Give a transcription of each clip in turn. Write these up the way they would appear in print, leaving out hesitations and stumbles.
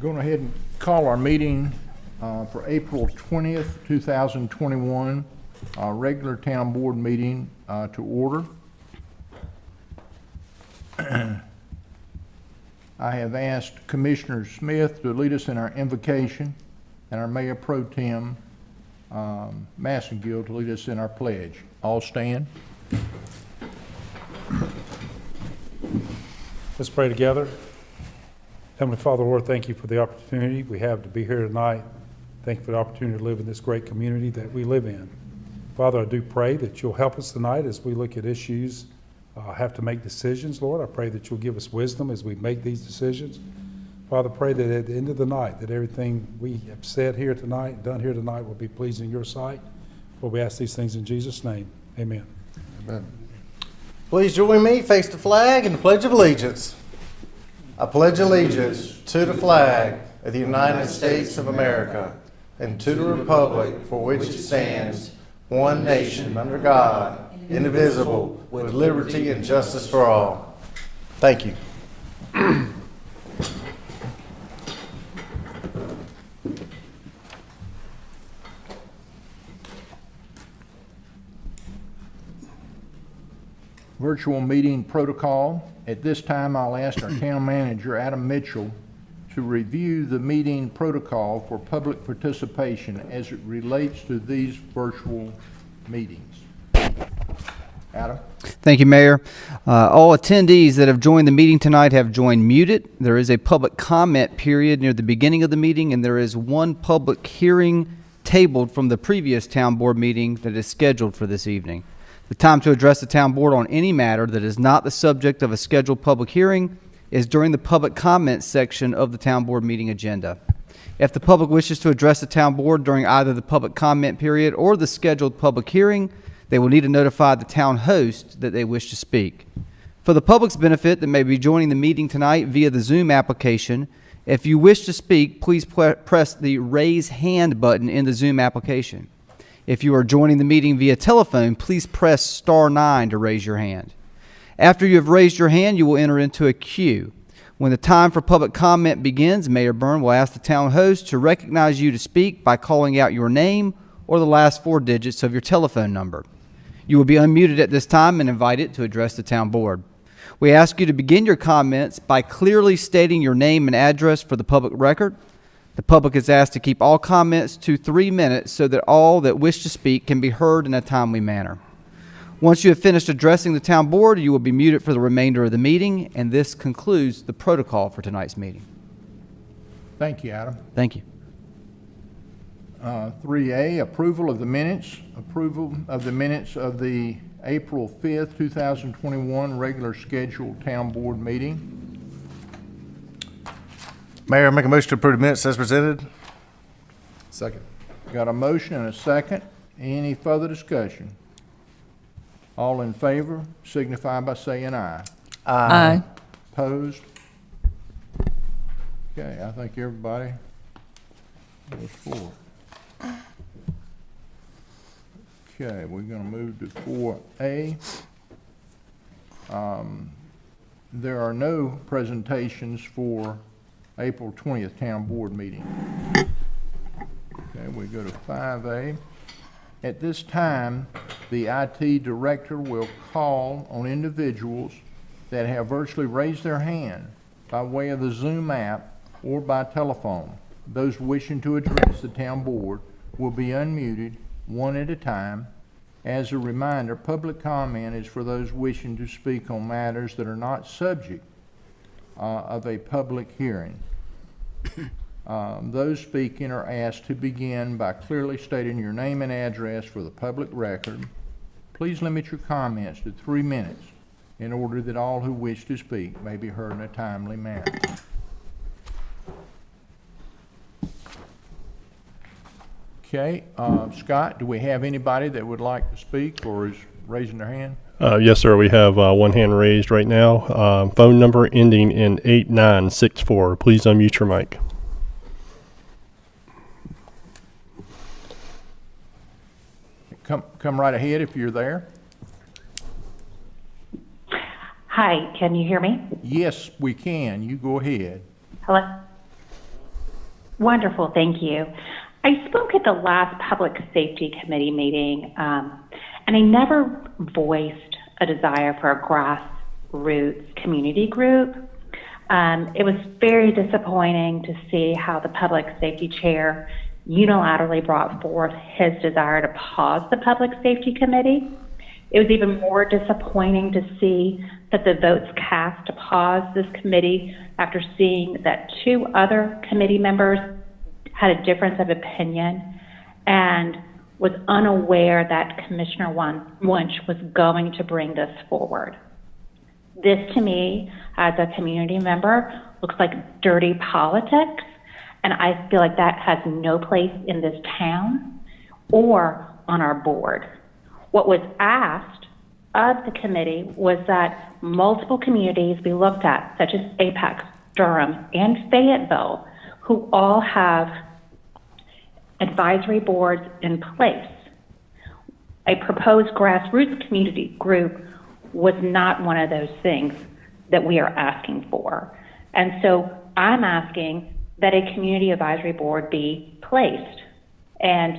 Going ahead and call our meeting for April 20th, 2021, regular town board meeting to order. I have asked Commissioner Smith to lead us in our invocation and our Mayor Pro Tem Massengill to lead us in our pledge. All stand. Let's pray together. Heavenly Father, Lord, thank you for the opportunity we have to be here tonight. Thank you for the opportunity to live in this great community that we live in. Father, I do pray that you'll help us tonight as we look at issues, have to make decisions, Lord. I pray that you'll give us wisdom as we make these decisions. Father, pray that at the end of the night, that everything we have said here tonight, done here tonight, will be pleasing in your sight. Lord, we ask these things in Jesus' name. Amen. Amen. Please join me, face the flag, and the Pledge of Allegiance. I pledge allegiance to the flag of the United States of America and to the republic for which it stands, one nation under God, indivisible, with liberty and justice for all. Thank you. Virtual meeting protocol. At this time, I'll ask our town manager, Adam Mitchell, to review the meeting protocol for public participation as it relates to these virtual meetings. Adam? Thank you, Mayor. All attendees that have joined the meeting tonight have joined muted. There is a public comment period near the beginning of the meeting, and there is one public hearing tabled from the previous town board meeting that is scheduled for this evening. The time to address the town board on any matter that is not the subject of a scheduled public hearing is during the public comment section of the town board meeting agenda. If the public wishes to address the town board during either the public comment period or the scheduled public hearing, they will need to notify the town host that they wish to speak. For the public's benefit that may be joining the meeting tonight via the Zoom application, if you wish to speak, please press the raise hand button in the Zoom application. If you are joining the meeting via telephone, please press *9 to raise your hand. After you have raised your hand, you will enter into a queue. When the time for public comment begins, Mayor Byrne will ask the town host to recognize you to speak by calling out your name or the last 4 digits of your telephone number. You will be unmuted at this time and invited to address the town board. We ask you to begin your comments by clearly stating your name and address for the public record. The public is asked to keep all comments to 3 minutes so that all that wish to speak can be heard in a timely manner. Once you have finished addressing the town board, you will be muted for the remainder of the meeting, and this concludes the protocol for tonight's meeting. Thank you, Adam. Thank you. 3A, approval of the minutes. Approval of the minutes of the April 5th, 2021 regular scheduled town board meeting. Mayor, I make a motion to approve the minutes as presented. Second. Got a motion and a second. Any further discussion? All in favor signify by saying aye. Aye. Opposed? Okay, I think everybody was for. Okay, we're going to move to 4A. There are no presentations for April 20th town board meeting. Okay, we go to 5A. At this time, the IT director will call on individuals that have virtually raised their hand by way of the Zoom app or by telephone. Those wishing to address the town board will be unmuted one at a time. As a reminder, public comment is for those wishing to speak on matters that are not subject of a public hearing. Those speaking are asked to begin by clearly stating your name and address for the public record. Please limit your comments to 3 minutes in order that all who wish to speak may be heard in a timely manner. Okay, Scott, do we have anybody that would like to speak or is raising their hand? Yes, sir. We have one hand raised right now. Phone number ending in 8964. Please unmute your mic. Come right ahead if you're there. Hi, can you hear me? Yes, we can. You go ahead. Hello? Wonderful, thank you. I spoke at the last Public Safety Committee meeting, and I never voiced a desire for a grassroots community group. It was very disappointing to see how the Public Safety Chair unilaterally brought forth his desire to pause the Public Safety Committee. It was even more disappointing to see that the votes cast to pause this committee after seeing that 2 other committee members had a difference of opinion and was unaware that Commissioner Wunsch was going to bring this forward. This, to me, as a community member, looks like dirty politics, and I feel like that has no place in this town or on our board. What was asked of the committee was that multiple communities be looked at, such as Apex, Durham, and Fayetteville, who all have advisory boards in place. A proposed grassroots community group was not one of those things that we are asking for. And so I'm asking that a community advisory board be placed. And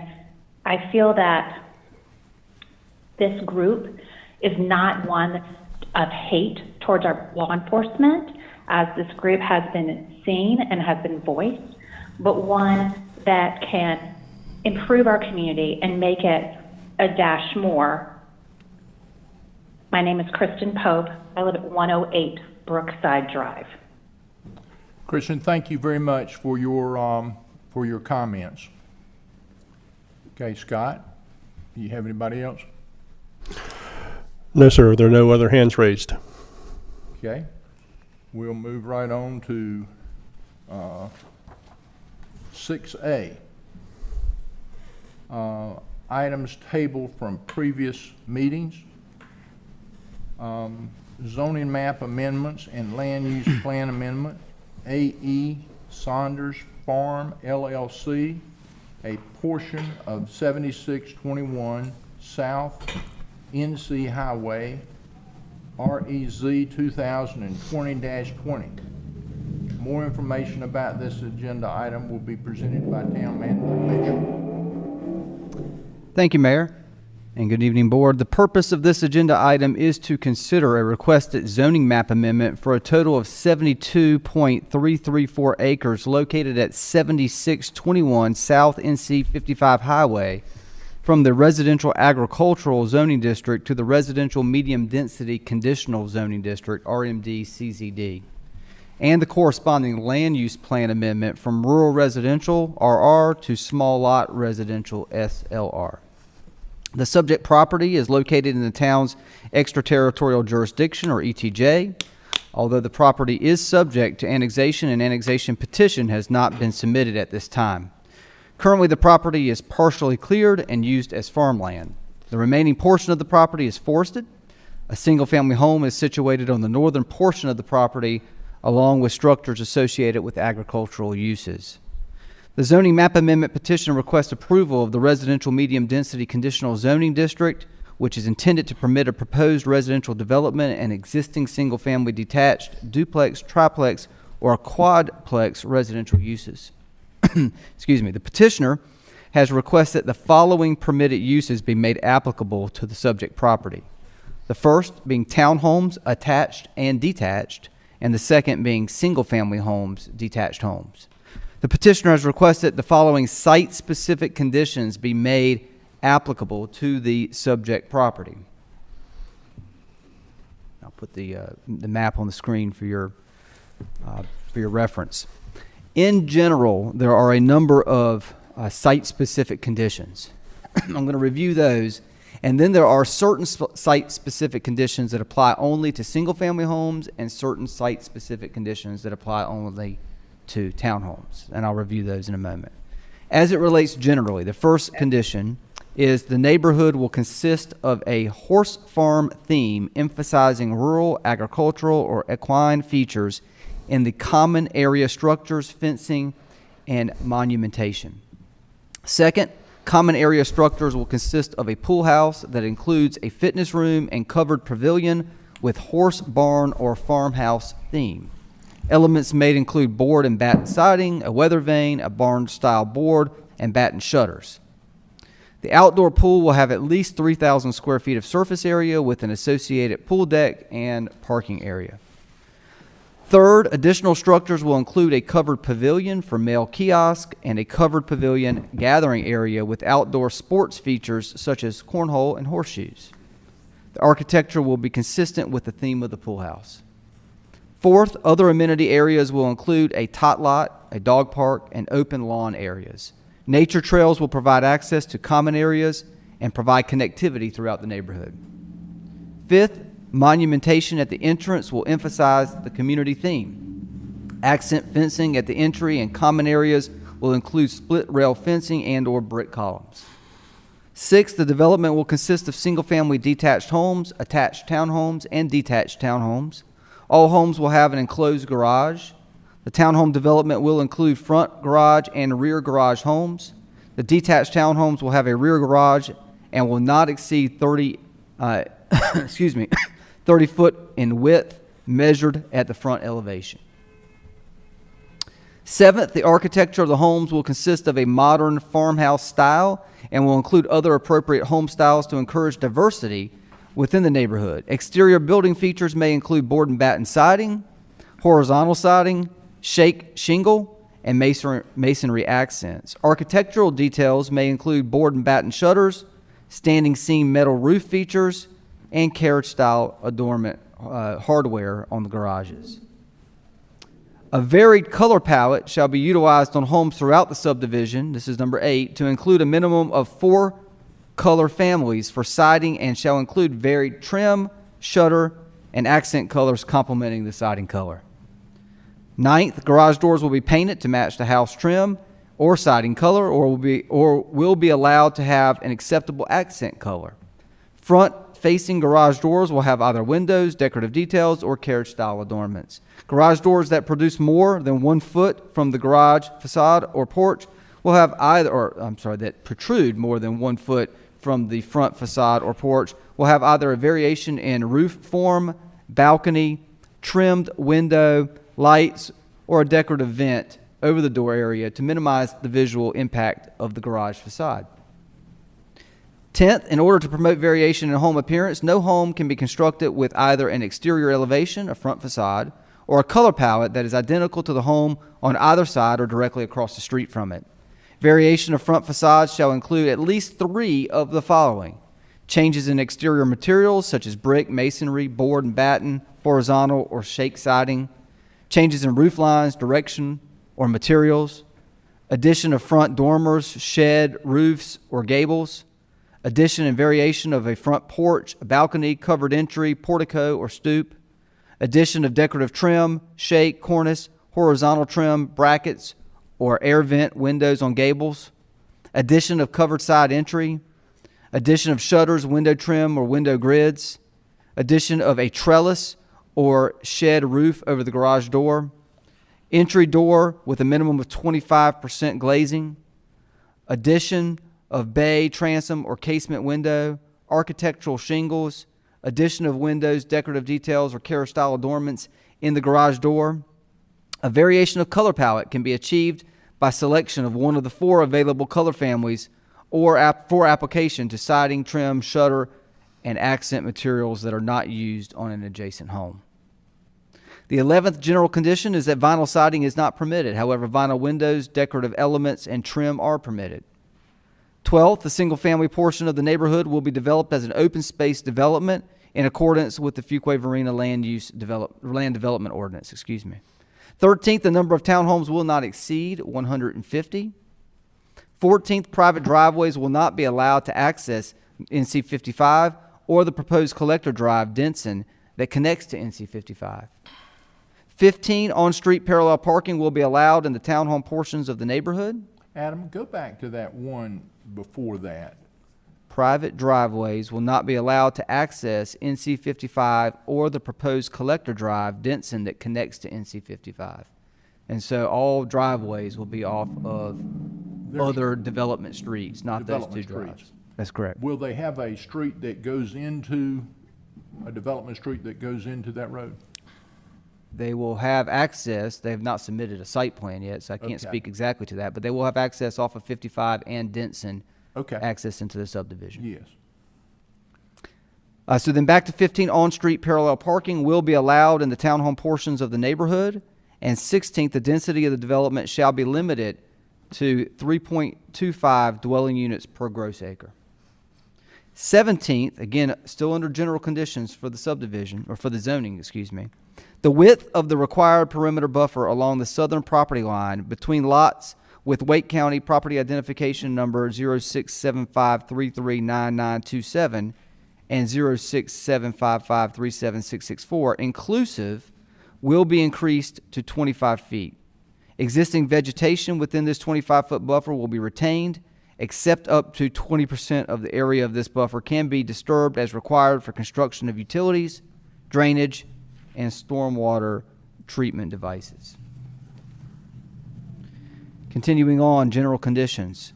I feel that this group is not one of hate towards our law enforcement, as this group has been seen and has been voiced, but one that can improve our community and make it a dash more. My name is Kristen Pope. I live at 108 Brookside Drive. Christian, thank you very much for your comments. Okay, Scott, do you have anybody else? No, sir. There are no other hands raised. Okay, we'll move right on to 6A. Items tabled from previous meetings. Zoning map amendments and land use plan amendment. A.E. Saunders Farm LLC, a portion of 7621 South NC Highway, REZ 2020-20. More information about this agenda item will be presented by Town Manager Mitchell. Thank you, Mayor, and good evening, Board. The purpose of this agenda item is to consider a requested zoning map amendment for a total of 72.334 acres located at 7621 South NC 55 Highway from the Residential Agricultural Zoning District to the Residential Medium Density Conditional Zoning District, RMD CZD, and the corresponding land use plan amendment from Rural Residential, RR, to Small Lot Residential, SLR. The subject property is located in the town's extraterritorial jurisdiction, or ETJ. Although the property is subject to annexation, an annexation petition has not been submitted at this time. Currently, the property is partially cleared and used as farmland. The remaining portion of the property is forested. A single-family home is situated on the northern portion of the property, along with structures associated with agricultural uses. The zoning map amendment petition requests approval of the residential medium density conditional zoning district, which is intended to permit a proposed residential development and existing single-family detached, duplex, triplex, or quadplex residential uses. Excuse me. The petitioner has requested the following permitted uses be made applicable to the subject property. The first being townhomes, attached and detached, and the second being single-family homes, detached homes. The petitioner has requested the following site-specific conditions be made applicable to the subject property. I'll put the map on the screen for your reference. In general, there are a number of site-specific conditions. I'm going to review those, and then there are certain site-specific conditions that apply only to single-family homes and certain site-specific conditions that apply only to townhomes, and I'll review those in a moment. As it relates generally, the first condition is the neighborhood will consist of a horse farm theme emphasizing rural, agricultural, or equine features in the common area structures, fencing, and monumentation. Second, common area structures will consist of a pool house that includes a fitness room and covered pavilion with horse barn or farmhouse theme. Elements may include board and batten siding, a weather vane, a barn-style board, and batten shutters. The outdoor pool will have at least 3,000 square feet of surface area with an associated pool deck and parking area. Third, additional structures will include a covered pavilion for male kiosk and a covered pavilion gathering area with outdoor sports features such as cornhole and horseshoes. The architecture will be consistent with the theme of the pool house. Fourth, other amenity areas will include a tot lot, a dog park, and open lawn areas. Nature trails will provide access to common areas and provide connectivity throughout the neighborhood. Fifth, monumentation at the entrance will emphasize the community theme. Accent fencing at the entry and common areas will include split rail fencing and/or brick columns. Sixth, the development will consist of single-family detached homes, attached townhomes, and detached townhomes. All homes will have an enclosed garage. The townhome development will include front garage and rear garage homes. The detached townhomes will have a rear garage and will not exceed 30 foot in width measured at the front elevation. Seventh, the architecture of the homes will consist of a modern farmhouse style and will include other appropriate home styles to encourage diversity within the neighborhood. Exterior building features may include board and batten siding, horizontal siding, shake shingle, and masonry accents. Architectural details may include board and batten shutters, standing seam metal roof features, and carriage-style adornment hardware on the garages. A varied color palette shall be utilized on homes throughout the subdivision, this is number 8, to include a minimum of 4 color families for siding and shall include varied trim, shutter, and accent colors complementing the siding color. Ninth, garage doors will be painted to match the house trim or siding color or will be allowed to have an acceptable accent color. Front-facing garage doors will have either windows, decorative details, or carriage-style adornments. Garage doors that produce more than 1 foot from the garage facade or porch will have that protrude more than 1 foot from the front facade or porch will have either a variation in roof form, balcony, trimmed window, lights, or a decorative vent over the door area to minimize the visual impact of the garage facade. 10th, in order to promote variation in home appearance, no home can be constructed with either an exterior elevation, a front facade, or a color palette that is identical to the home on either side or directly across the street from it. Variation of front facades shall include at least 3 of the following: changes in exterior materials such as brick, masonry, board and batten, horizontal or shake siding, changes in roof lines, direction, or materials, addition of front dormers, shed, roofs, or gables, addition and variation of a front porch, a balcony, covered entry, portico, or stoop, addition of decorative trim, shake, cornice, horizontal trim, brackets, or air vent windows on gables, addition of covered side entry, addition of shutters, window trim, or window grids, addition of a trellis or shed roof over the garage door, entry door with a minimum of 25% glazing, addition of bay, transom, or casement window, architectural shingles, addition of windows, decorative details, or carriage-style adornments in the garage door. A variation of color palette can be achieved by selection of one of the 4 available color families or for application to siding, trim, shutter, and accent materials that are not used on an adjacent home. The 11th general condition is that vinyl siding is not permitted. However, vinyl windows, decorative elements, and trim are permitted. 12th, the single-family portion of the neighborhood will be developed as an open space development in accordance with the Fuquay-Varina land development ordinance. 13th, the number of townhomes will not exceed 150. 14th, private driveways will not be allowed to access NC 55 or the proposed collector drive, Denson, that connects to NC 55. 15, on-street parallel parking will be allowed in the townhome portions of the neighborhood. Adam, go back to that one before that. Private driveways will not be allowed to access NC 55 or the proposed collector drive, Denson, that connects to NC 55. And so all driveways will be off of other development streets, not those 2 drives. That's correct. Will they have a street that goes into, a development street that goes into that road? They will have access. They have not submitted a site plan yet, so I can't Okay. speak exactly to that, but they will have access off of 55 and Denson, Okay. access into the subdivision. Yes. So then back to 15, on-street parallel parking will be allowed in the townhome portions of the neighborhood. And 16th, the density of the development shall be limited to 3.25 dwelling units per gross acre. 17th, again, still under general conditions for the subdivision, or for the zoning, excuse me. The width of the required perimeter buffer along the southern property line between lots with Wake County property identification number 0675339927 and 0675537664 inclusive will be increased to 25 feet. Existing vegetation within this 25-foot buffer will be retained, except up to 20% of the area of this buffer can be disturbed as required for construction of utilities, drainage, and stormwater treatment devices. Continuing on, general conditions.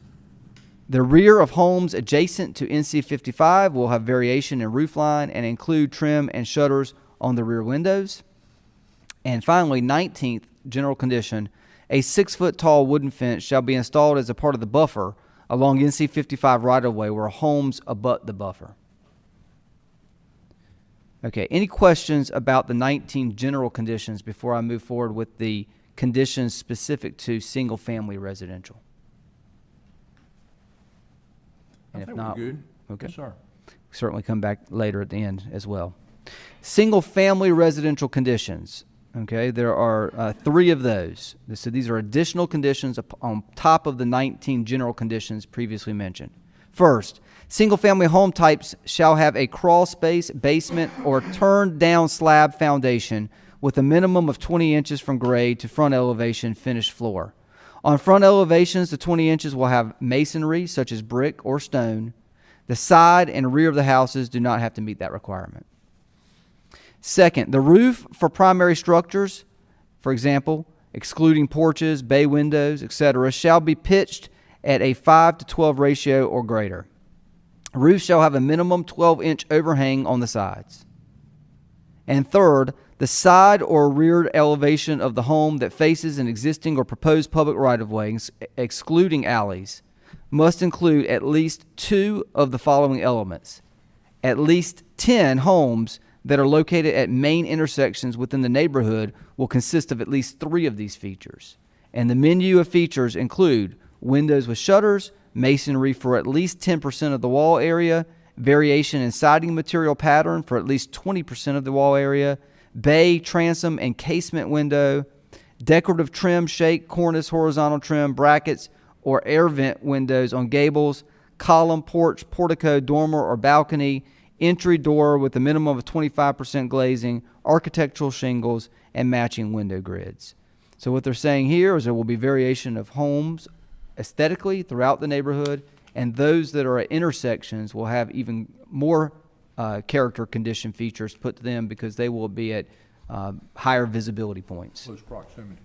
The rear of homes adjacent to NC 55 will have variation in roof line and include trim and shutters on the rear windows. And finally, 19th general condition, a 6-foot tall wooden fence shall be installed as a part of the buffer along NC 55 right-of-way where homes abut the buffer. Okay, any questions about the 19 general conditions before I move forward with the conditions specific to single-family residential? I And if think not, we're good. okay. Yes, sir. Certainly come back later at the end as well. Single-family residential conditions. Okay, there are 3 of those. So these are additional conditions on top of the 19 general conditions previously mentioned. First, single-family home types shall have a crawl space, basement, or turned-down slab foundation with a minimum of 20 inches from grade to front elevation finished floor. On front elevations, the 20 inches will have masonry, such as brick or stone. The side and rear of the houses do not have to meet that requirement. Second, the roof for primary structures, for example, excluding porches, bay windows, etc., shall be pitched at a 5-to-12 ratio or greater. Roofs shall have a minimum 12-inch overhang on the sides. And third, the side or rear elevation of the home that faces an existing or proposed public right-of-way, excluding alleys, must include at least 2 of the following elements. At least 10 homes that are located at main intersections within the neighborhood will consist of at least 3 of these features. And the menu of features include windows with shutters, masonry for at least 10% of the wall area, variation in siding material pattern for at least 20% of the wall area, bay, transom, and casement window, decorative trim, shake, cornice, horizontal trim, brackets, or air vent windows on gables, column, porch, portico, dormer, or balcony, entry door with a minimum of 25% glazing, architectural shingles, and matching window grids. So what they're saying here is there will be variation of homes aesthetically throughout the neighborhood, and those that are at intersections will have even more character condition features put to them because they will be at higher visibility points. Close proximity.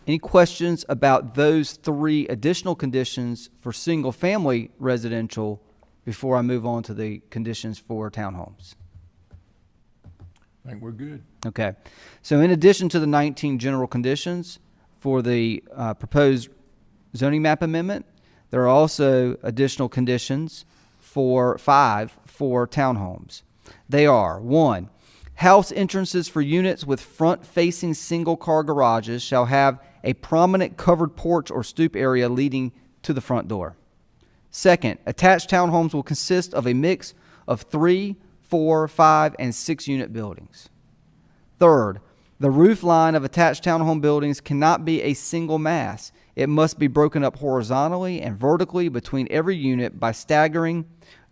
Any questions about those 3 additional conditions for single-family residential before I move on to the conditions for townhomes? I think we're good. Okay. So in addition to the 19 general conditions for the proposed zoning map amendment, there are also additional conditions for 5 for townhomes. They are: 1, house entrances for units with front-facing single-car garages shall have a prominent covered porch or stoop area leading to the front door. Second, attached townhomes will consist of a mix of 3, 4, 5, and 6 unit buildings. Third, the roof line of attached townhome buildings cannot be a single mass. It must be broken up horizontally and vertically between every unit by staggering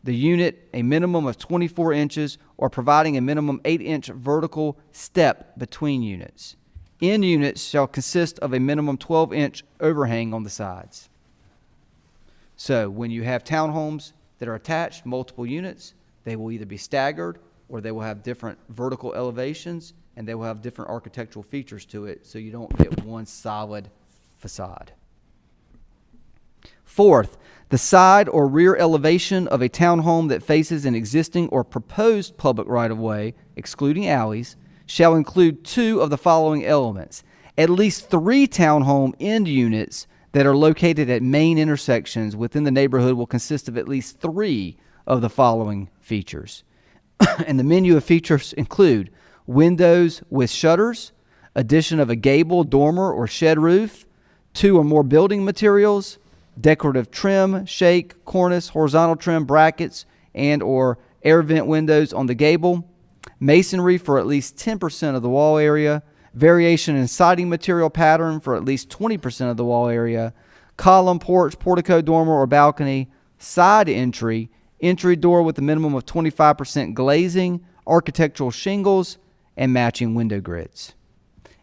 the unit a minimum of 24 inches or providing a minimum 8-inch vertical step between units. End units shall consist of a minimum 12-inch overhang on the sides. So when you have townhomes that are attached, multiple units, they will either be staggered or they will have different vertical elevations and they will have different architectural features to it, so you don't get one solid facade. Fourth, the side or rear elevation of a townhome that faces an existing or proposed public right-of-way, excluding alleys, shall include two of the following elements. At least 3 townhome end units that are located at main intersections within the neighborhood will consist of at least 3 of the following features. And the menu of features include windows with shutters, addition of a gable, dormer, or shed roof, 2 or more building materials, decorative trim, shake, cornice, horizontal trim, brackets, and or air vent windows on the gable, masonry for at least 10% of the wall area, variation in siding material pattern for at least 20% of the wall area, column, porch, portico, dormer, or balcony, side entry, entry door with a minimum of 25% glazing, architectural shingles, and matching window grids.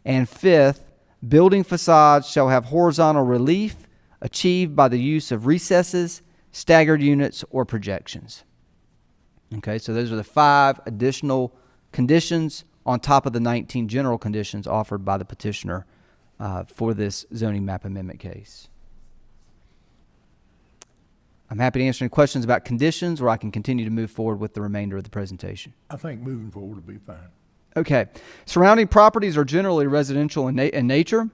And 5th, building facades shall have horizontal relief achieved by the use of recesses, staggered units, or projections. Okay, so those are the 5 additional conditions on top of the 19 general conditions offered by the petitioner for this zoning map amendment case. I'm happy to answer any questions about conditions, or I can continue to move forward with the remainder of the presentation. I think moving forward will be fine. Okay. Surrounding properties are generally residential in nature.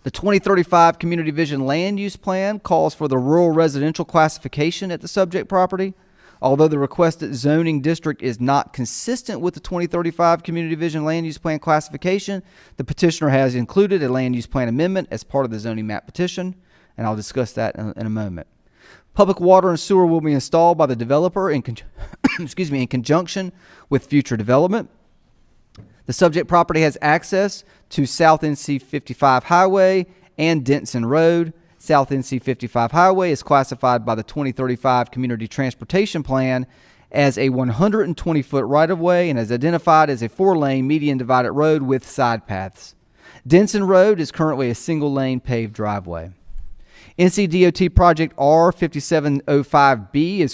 The 2035 Community Vision Land Use Plan calls for the rural residential classification at the subject property. Although the requested zoning district is not consistent with the 2035 Community Vision Land Use Plan classification, the petitioner has included a land use plan amendment as part of the zoning map petition, and I'll discuss that in a moment. Public water and sewer will be installed by the developer in conjunction with future development. The subject property has access to South NC 55 Highway and Denson Road. South NC 55 Highway is classified by the 2035 Community Transportation Plan as a 120-foot right-of-way and is identified as a 4-lane median divided road with side paths. Denson Road is currently a single-lane paved driveway. NCDOT Project R5705B is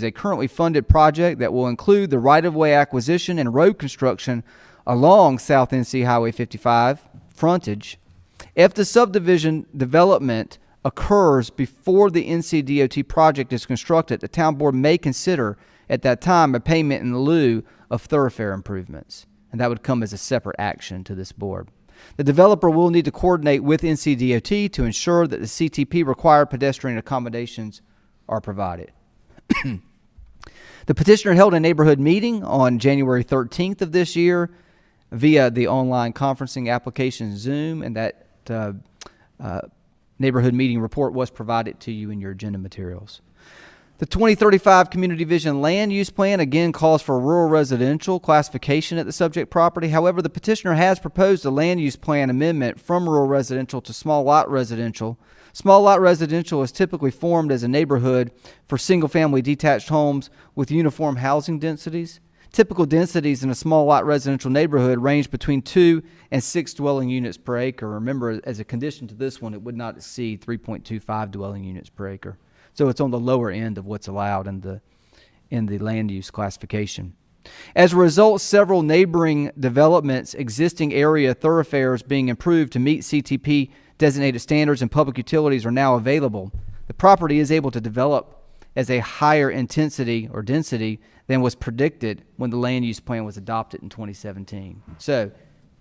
a currently funded project that will include the right-of-way acquisition and road construction along South NC Highway 55 frontage. If the subdivision development occurs before the NCDOT project is constructed, the town board may consider at that time a payment in lieu of thoroughfare improvements, and that would come as a separate action to this board. The developer will need to coordinate with NCDOT to ensure that the CTP required pedestrian accommodations are provided. The petitioner held a neighborhood meeting on January 13th of this year via the online conferencing application Zoom, and that neighborhood meeting report was provided to you in your agenda materials. The 2035 Community Vision Land Use Plan again calls for rural residential classification at the subject property. However, the petitioner has proposed a land use plan amendment from rural residential to small lot residential. Small lot residential is typically formed as a neighborhood for single-family detached homes with uniform housing densities. Typical densities in a small lot residential neighborhood range between 2 and 6 dwelling units per acre. Remember, as a condition to this one, it would not exceed 3.25 dwelling units per acre. So it's on the lower end of what's allowed in the land use classification. As a result, several neighboring developments, existing area thoroughfares being improved to meet CTP designated standards and public utilities are now available. The property is able to develop as a higher intensity or density than was predicted when the land use plan was adopted in 2017. So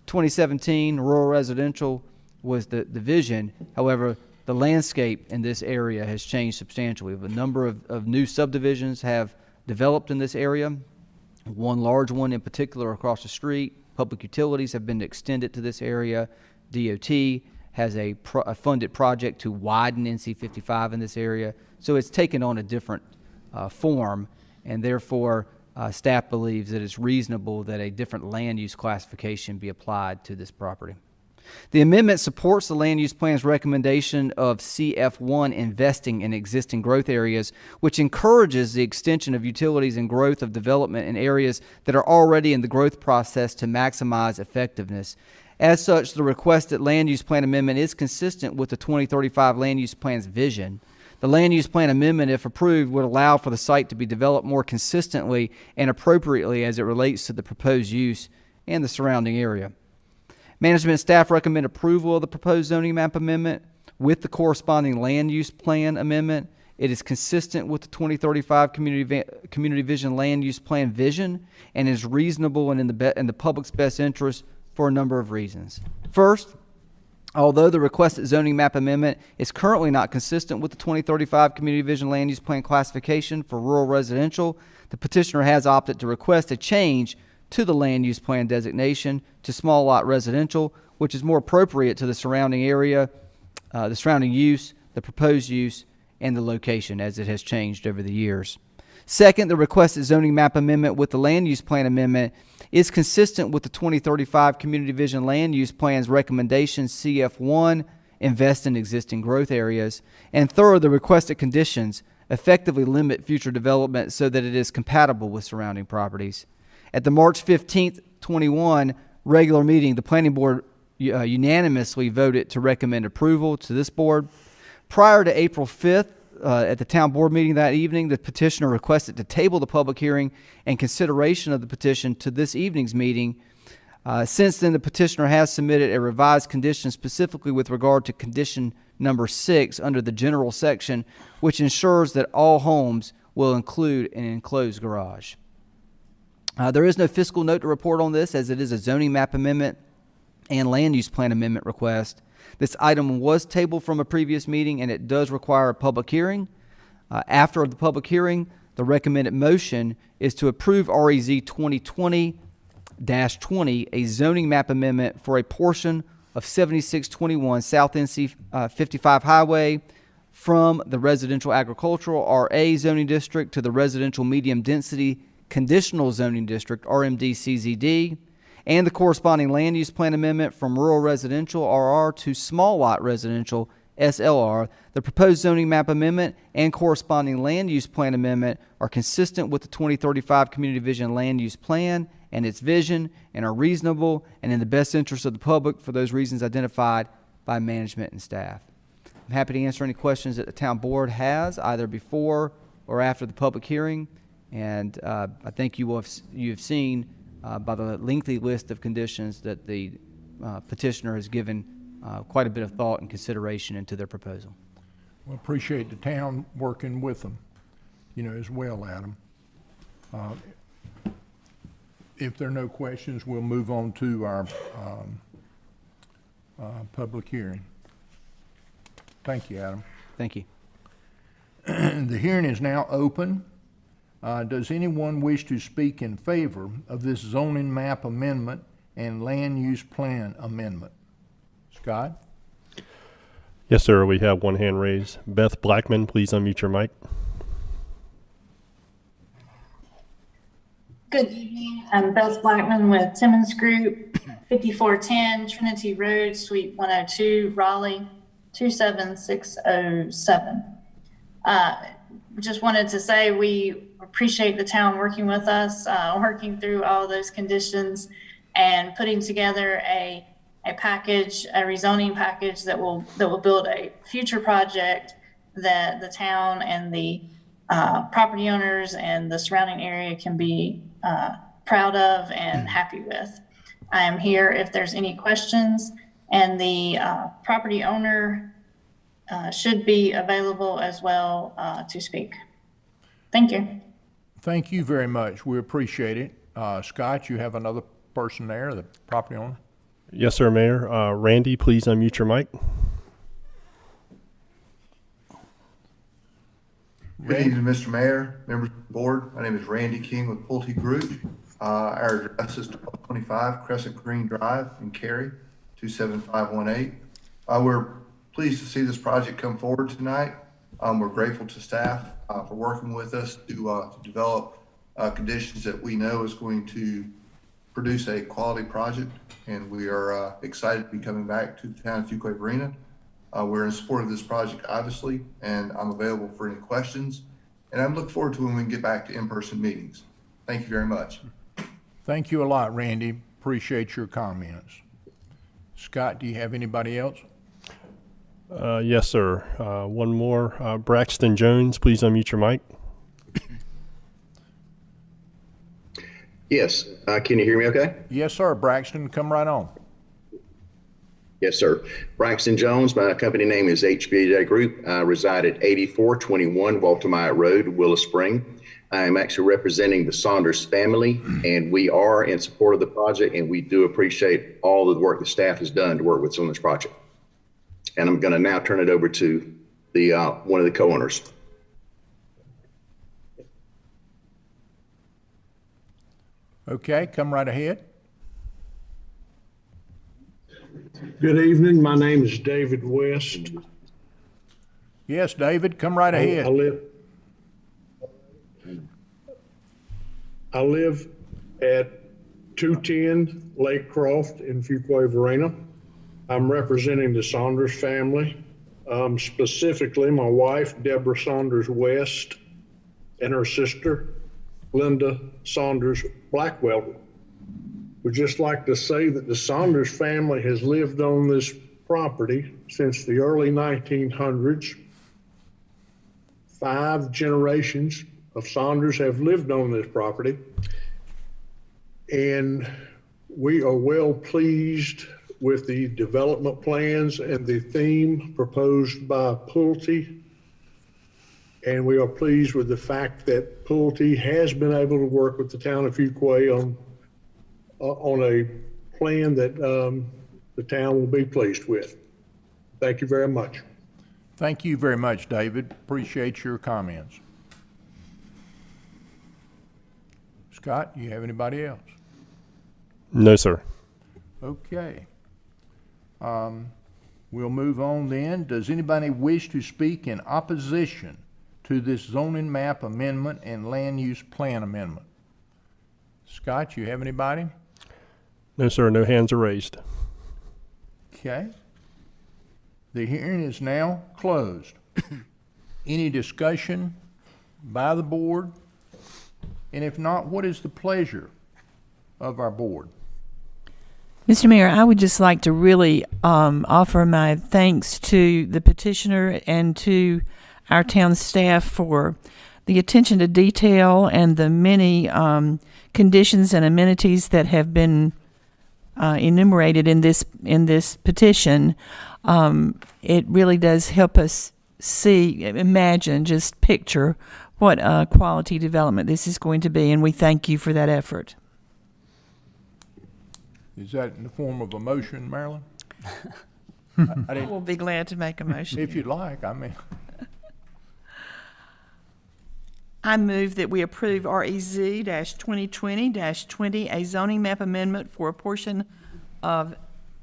2017, rural residential was the vision. However, the landscape in this area has changed substantially. A number of new subdivisions have developed in this area. One large one in particular across the street. Public utilities have been extended to this area. DOT has a funded project to widen NC 55 in this area. So it's taken on a different form, and therefore staff believes that it's reasonable that a different land use classification be applied to this property. The amendment supports the land use plan's recommendation of CF1 investing in existing growth areas, which encourages the extension of utilities and growth of development in areas that are already in the growth process to maximize effectiveness. As such, the requested land use plan amendment is consistent with the 2035 land use plan's vision. The land use plan amendment, if approved, would allow for the site to be developed more consistently and appropriately as it relates to the proposed use and the surrounding area. Management and staff recommend approval of the proposed zoning map amendment with the corresponding land use plan amendment It is consistent with the 2035 Community Vision Land Use Plan vision and is reasonable and in the public's best interest for a number of reasons. First, although the requested zoning map amendment is currently not consistent with the 2035 Community Vision Land Use Plan classification for rural residential, the petitioner has opted to request a change to the land use plan designation to small lot residential, which is more appropriate to the surrounding area, the surrounding use, the proposed use, and the location as it has changed over the years. Second, the requested zoning map amendment with the land use plan amendment is consistent with the 2035 Community Vision Land Use Plan's recommendation CF1, invest in existing growth areas. And third, the requested conditions effectively limit future development so that it is compatible with surrounding properties. At the March 15th, 21 regular meeting, the Planning Board unanimously voted to recommend approval to this board. Prior to April 5th, at the town board meeting that evening, the petitioner requested to table the public hearing and consideration of the petition to this evening's meeting. Since then, the petitioner has submitted a revised condition specifically with regard to condition number 6 under the general section, which ensures that all homes will include an enclosed garage. There is no fiscal note to report on this, as it is a zoning map amendment and land use plan amendment request. This item was tabled from a previous meeting, and it does require a public hearing. After the public hearing, the recommended motion is to approve REZ 2020-20, a zoning map amendment for a portion of 7621 South NC 55 Highway from the residential agricultural RA zoning district to the residential medium density conditional zoning district RMD CZD, and the corresponding land use plan amendment from rural residential RR to small lot residential SLR. The proposed zoning map amendment and corresponding land use plan amendment are consistent with the 2035 Community Vision Land Use Plan and its vision, and are reasonable and in the best interest of the public for those reasons identified by management and staff. I'm happy to answer any questions that the town board has, either before or after the public hearing. And I think you have seen by the lengthy list of conditions that the petitioner has given quite a bit of thought and consideration into their proposal. We appreciate the town working with them, as well, Adam. If there are no questions, we'll move on to our public hearing. Thank you, Adam. Thank you. The hearing is now open. Does anyone wish to speak in favor of this zoning map amendment and land use plan amendment? Scott? Yes, sir. We have one hand raised. Beth Blackman, please unmute your mic. Good evening. I'm Beth Blackman with Timmons Group, 5410 Trinity Road, Suite 102, Raleigh, 27607. Just wanted to say we appreciate the town working with us, working through all those conditions and putting together a package, a rezoning package that will build a future project that the town and the property owners and the surrounding area can be proud of and happy with. I am here if there's any questions, and the property owner should be available as well to speak. Thank you. Thank you very much. We appreciate it. Scott, you have another person there, the property owner? Yes, sir, Mayor. Randy, please unmute your mic. Good evening, Mr. Mayor, members of the board. My name is Randy King with Pulte Group. Our address is 1225 Crescent Green Drive in Cary, 27518. We're pleased to see this project come forward tonight. We're grateful to staff for working with us to develop conditions that we know is going to produce a quality project, and we are excited to be coming back to the town of Fuquay-Varina. We're in support of this project, obviously, and I'm available for any questions. And I'm looking forward to when we can get back to in-person meetings. Thank you very much. Thank you a lot, Randy. Appreciate your comments. Scott, do you have anybody else? Yes, sir. One more. Braxton Jones, please unmute your mic. Yes. Can you hear me okay? Yes, sir. Braxton, come right on. Yes, sir. Braxton Jones. My company name is HBJ Group. I reside at 8421 Walter Myatt Road, Willow Spring. I am actually representing the Saunders family, and we are in support of the project, and we do appreciate all the work the staff has done to work with us on this project. And I'm going to now turn it over to the one of the co-owners. Okay, come right ahead. Good evening. My name is David West. Yes, David, come right ahead. I live at 210 Lake Croft in Fuquay-Varina. I'm representing the Saunders family, specifically my wife, Deborah Saunders West, and her sister, Linda Saunders Blackwell. Would just like to say that the Saunders family has lived on this property since the early 1900s. 5 generations of Saunders have lived on this property, and we are well pleased with the development plans and the theme proposed by Pulte. And we are pleased with the fact that Pulte has been able to work with the town of Fuquay on a plan that the town will be pleased with. Thank you very much. Thank you very much, David. Appreciate your comments. Scott, you have anybody else? No, sir. Okay. We'll move on then. Does anybody wish to speak in opposition to this zoning map amendment and land use plan amendment? Scott, you have anybody? No, sir. No hands are raised. Okay. The hearing is now closed. Any discussion by the board? And if not, what is the pleasure of our board? Mr. Mayor, I would just like to really offer my thanks to the petitioner and to our town staff for the attention to detail and the many conditions and amenities that have been enumerated in this petition. It really does help us imagine, just picture what a quality development this is going to be, and we thank you for that effort. Is that in the form of a motion, Marilyn? I will be glad to make a motion. If you'd like, I mean. I move that we approve REZ-2020-20, a zoning map amendment for a portion of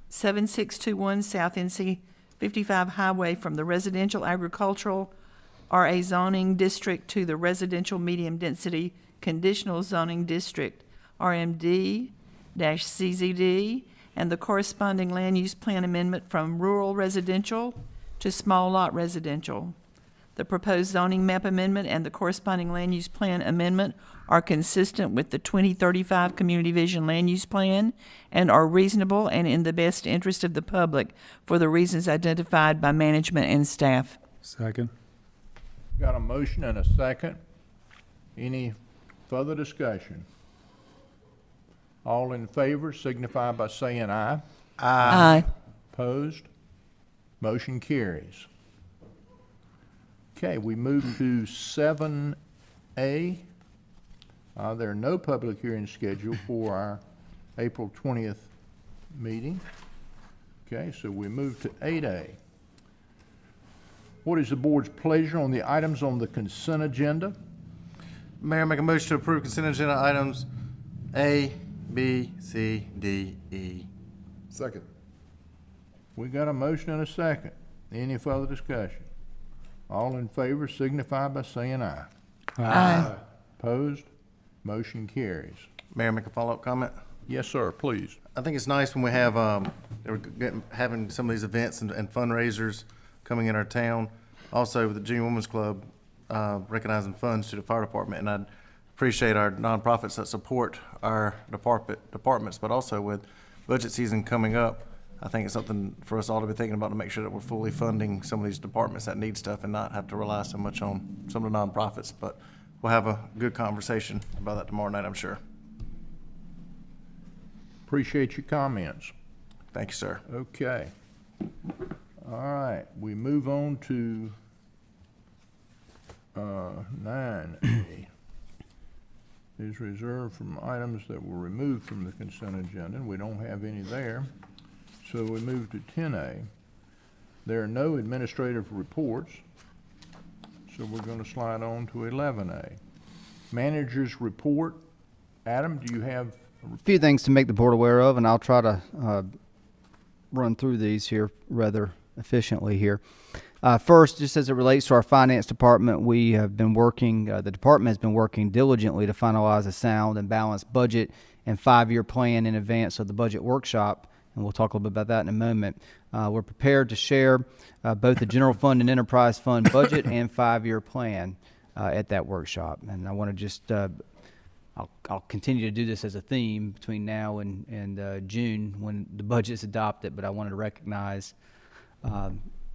7621 South NC 55 Highway from the residential agricultural RA zoning district to the residential medium density conditional zoning district, RMD-CZD, and the corresponding land use plan amendment from rural residential to small lot residential. The proposed zoning map amendment and the corresponding land use plan amendment are consistent with the 2035 Community Vision Land Use Plan and are reasonable and in the best interest of the public for the reasons identified by management and staff. Second. Got a motion and a second. Any further discussion? All in favor signify by saying aye. Aye. Opposed? Motion carries. Okay, we move to 7A. There are no public hearings scheduled for our April 20th meeting. Okay, so we move to 8A. What is the board's pleasure on the items on the consent agenda? Mayor, make a motion to approve consent agenda items A, B, C, D, E. Second. We got a motion and a second. Any further discussion? All in favor signify by saying aye. Aye. Opposed? Motion carries. Mayor, make a follow-up comment? Yes, sir, please. I think it's nice when we have, having some of these events and fundraisers coming in our town. Also with the Junior Women's Club, recognizing funds to the fire department. And I'd appreciate our nonprofits that support our departments, but also with budget season coming up, I think it's something for us all to be thinking about to make sure that we're fully funding some of these departments that need stuff and not have to rely so much on some of the nonprofits. But we'll have a good conversation about that tomorrow night, I'm sure. Appreciate your comments. Thank you, sir. Okay. All right, we move on to 9A. Is reserved from items that were removed from the consent agenda, and we don't have any there. So we move to 10A. There are no administrative reports, so we're going to slide on to 11A. Manager's report. Adam, do you have A few things to make the board aware of, and I'll try to run through these here rather efficiently here. First, just as it relates to our finance department, we have been working, the department has been working diligently to finalize a sound and balanced budget and 5-year plan in advance of the budget workshop, and we'll talk a little bit about that in a moment. We're prepared to share both the general fund and enterprise fund budget and 5-year plan at that workshop. And I want to just, I'll continue to do this as a theme between now and June when the budget's adopted, but I wanted to recognize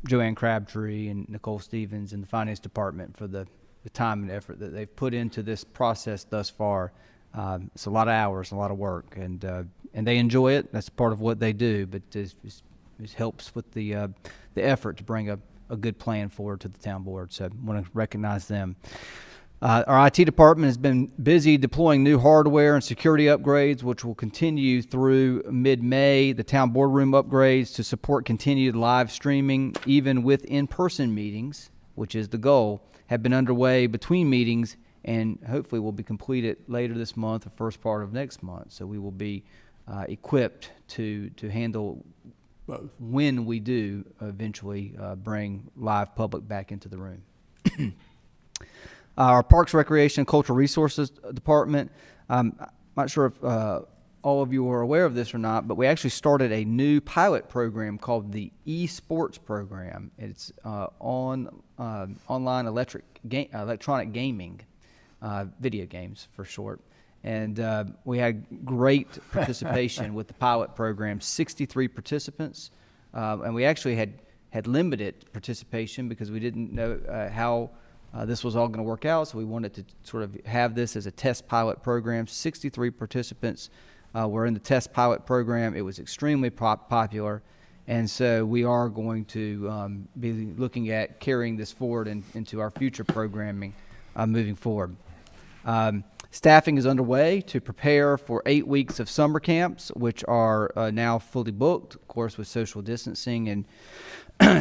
Joanne Crabtree and Nicole Stevens in the finance department for the time and effort that they've put into this process thus far. It's a lot of hours, a lot of work, and they enjoy it. That's part of what they do, but it helps with the effort to bring a good plan forward to the town board. So I want to recognize them. Our IT department has been busy deploying new hardware and security upgrades, which will continue through mid-May. The town boardroom upgrades to support continued live streaming, even with in-person meetings, which is the goal, have been underway between meetings and hopefully will be completed later this month or first part of next month. So we will be equipped to handle both when we do eventually bring live public back into the room. Our Parks, Recreation, and Cultural Resources Department, I'm not sure if all of you are aware of this or not, but we actually started a new pilot program called the eSports program. It's online electronic gaming, video games for short. And we had great participation with the pilot program, 63 participants. And we actually had limited participation because we didn't know how this was all going to work out, so we wanted to sort of have this as a test pilot program. 63 participants were in the test pilot program. It was extremely popular, and so we are going to be looking at carrying this forward into our future programming moving forward. Staffing is underway to prepare for 8 weeks of summer camps, which are now fully booked, of course, with social distancing and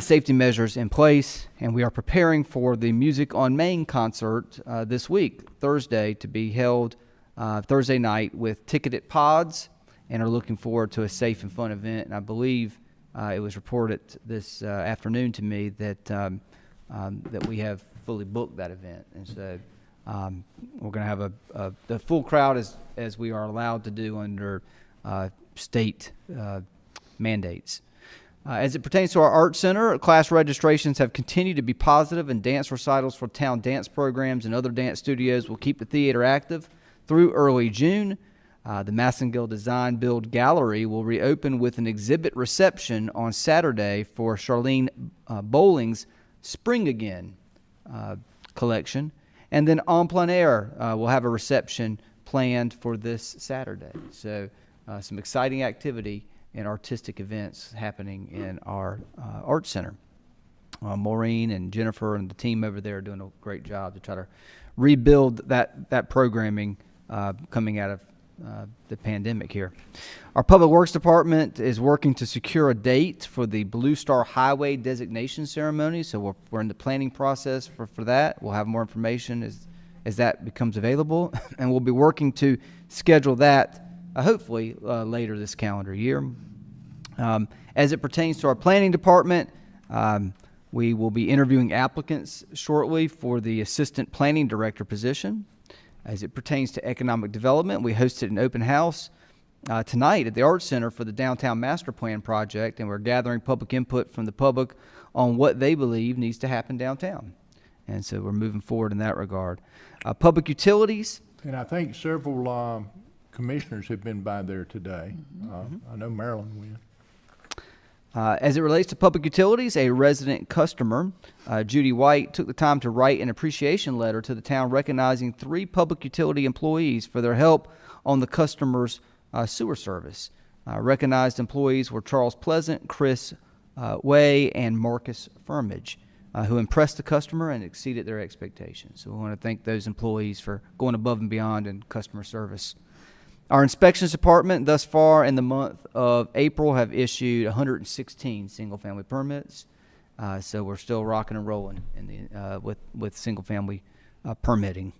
safety measures in place, and we are preparing for the Music on Main concert this week, Thursday, to be held Thursday night with ticketed pods, and are looking forward to a safe and fun event. And I believe it was reported this afternoon to me that that we have fully booked that event, and so we're going to have the full crowd as we are allowed to do under state mandates. As it pertains to our art center, class registrations have continued to be positive, and dance recitals for town dance programs and other dance studios will keep the theater active through early June. The Massengill Design Build Gallery will reopen with an exhibit reception on Saturday for Charlene Bowling's Spring Again collection. And then En Plein Air will have a reception planned for this Saturday. So some exciting activity and artistic events happening in our art center. Maureen and Jennifer and the team over there are doing a great job to try to rebuild that programming coming out of the pandemic here. Our Public Works Department is working to secure a date for the Blue Star Highway designation ceremony, so we're in the planning process for that. We'll have more information as that becomes available, and we'll be working to schedule that hopefully later this calendar year. As it pertains to our planning department, we will be interviewing applicants shortly for the assistant planning director position. As it pertains to economic development, we hosted an open house tonight at the Arts Center for the Downtown Master Plan project, and we're gathering public input from the public on what they believe needs to happen downtown. And so we're moving forward in that regard. Public utilities. And I think several commissioners have been by there today. I know Marilyn went. As it relates to public utilities, a resident customer, Judy White, took the time to write an appreciation letter to the town recognizing 3 public utility employees for their help on the customer's sewer service. Recognized employees were Charles Pleasant, Chris Way and Marcus Firmage, who impressed the customer and exceeded their expectations. So we want to thank those employees for going above and beyond in customer service. Our inspections department thus far in the month of April have issued 116 single-family permits. So we're still rocking and rolling in the, with single-family permitting.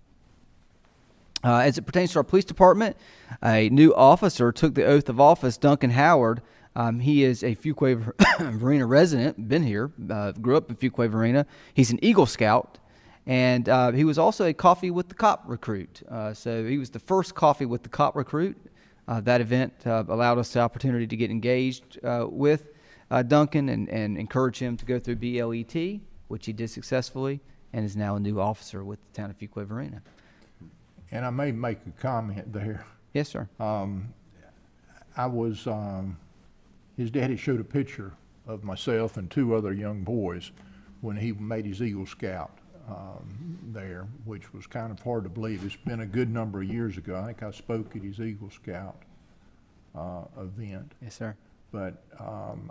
As it pertains to our police department, a new officer took the oath of office, Duncan Howard. He is a Fuquay-Varina resident, been here, grew up in Fuquay-Varina. He's an Eagle Scout, and he was also a Coffee with the Cop recruit. So he was the first Coffee with the Cop recruit. That event allowed us the opportunity to get engaged with Duncan and encourage him to go through BLET, which he did successfully, and is now a new officer with the town of Fuquay-Varina. And I may make a comment there. Yes, sir. I was, his daddy showed a picture of myself and two other young boys when he made his Eagle Scout there, which was kind of hard to believe. It's been a good number of years ago. I think I spoke at his Eagle Scout event. Yes, sir. But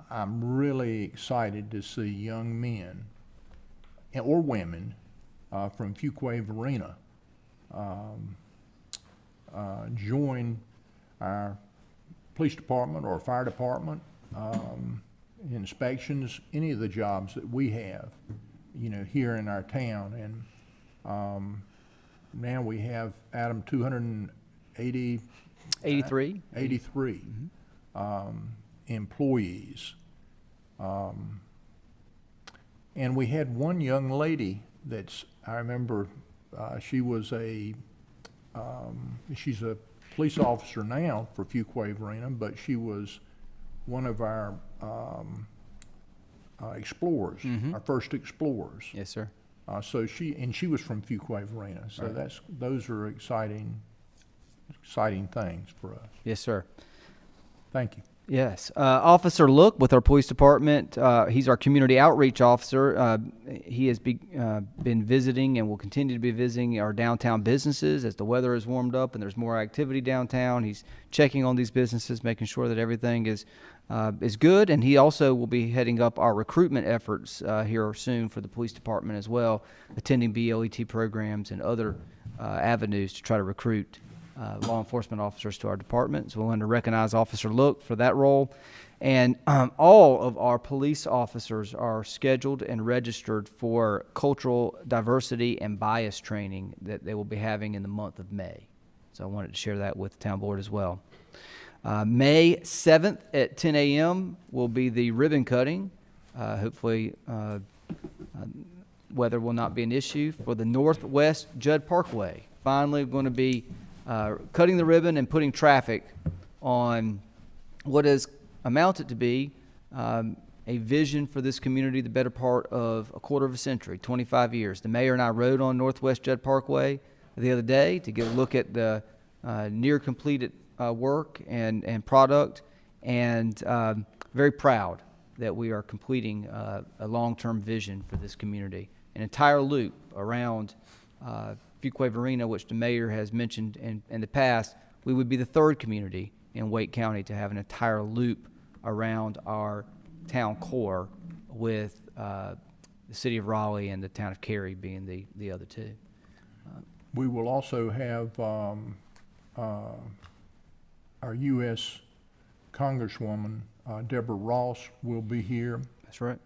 I'm really excited to see young men or women from Fuquay-Varina join our police department or fire department, inspections, any of the jobs that we have, you know, here in our town. And now we have, Adam, 283 employees. And we had one young lady that's, I remember, she was she's a police officer now for Fuquay-Varina, but she was one of our explorers, our first explorers. Yes, sir. So she was from Fuquay-Varina. So Right. Those are exciting things for us. Yes, sir. Thank you. Yes. Officer Look with our police department, he's our community outreach officer. He has been visiting and will continue to be visiting our downtown businesses as the weather has warmed up and there's more activity downtown. He's checking on these businesses, making sure that everything is good, and he also will be heading up our recruitment efforts here soon for the police department as well, attending BLET programs and other avenues to try to recruit law enforcement officers to our department. So we want to recognize Officer Look for that role. And all of our police officers are scheduled and registered for cultural diversity and bias training that they will be having in the month of May. So I wanted to share that with the town board as well. May 7th at 10 a.m. will be the ribbon cutting. Hopefully weather will not be an issue for the Northwest Judd Parkway. Finally going to be cutting the ribbon and putting traffic on what has amounted to be a vision for this community the better part of a quarter of a century, 25 years. The mayor and I rode on Northwest Judd Parkway the other day to get a look at the near completed work and product, and very proud that we are completing a long-term vision for this community. An entire loop around Fuquay-Varina, which the mayor has mentioned in the past. We would be the third community in Wake County to have an entire loop around our town core, with the city of Raleigh and the town of Cary being the other two. We will also have our U.S. Congresswoman, Deborah Ross, will be here. That's right.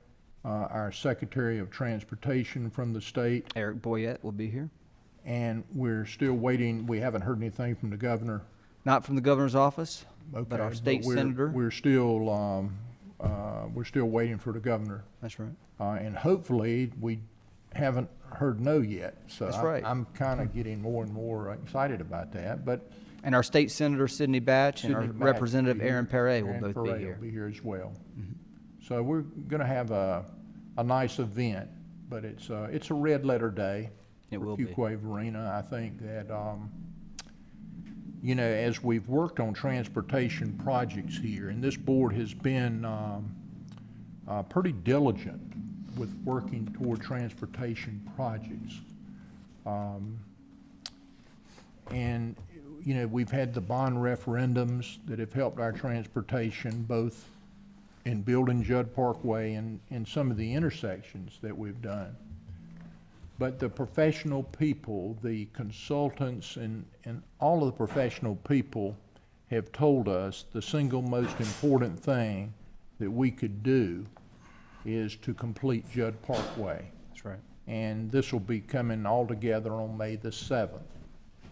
Our Secretary of Transportation from the state, Eric Boyette, will be here. and we're still waiting. We haven't heard anything from the governor. Not from the governor's office, Okay, but our state senator. We're still waiting for the governor, That's right. and hopefully we haven't heard no yet. So That's right. I'm kind of getting more and more excited about that. But And our state senator, Sidney Batch, and our Sidney Batch Representative will be here. Aaron Perret will Aaron both Perret be here. will be here as well. So we're going to have a nice event, but it's a red letter day. It for will be. Fuquay-Varina. I think that, you know, as we've worked on transportation projects here, and this board has been pretty diligent with working toward transportation projects. And, you know, we've had the bond referendums that have helped our transportation, both in building Judd Parkway and some of the intersections that we've done. But the professional people, the consultants, and all of the professional people have told us the single most important thing that we could do is to complete Judd Parkway. That's right. And this will be coming all together on May the 7th,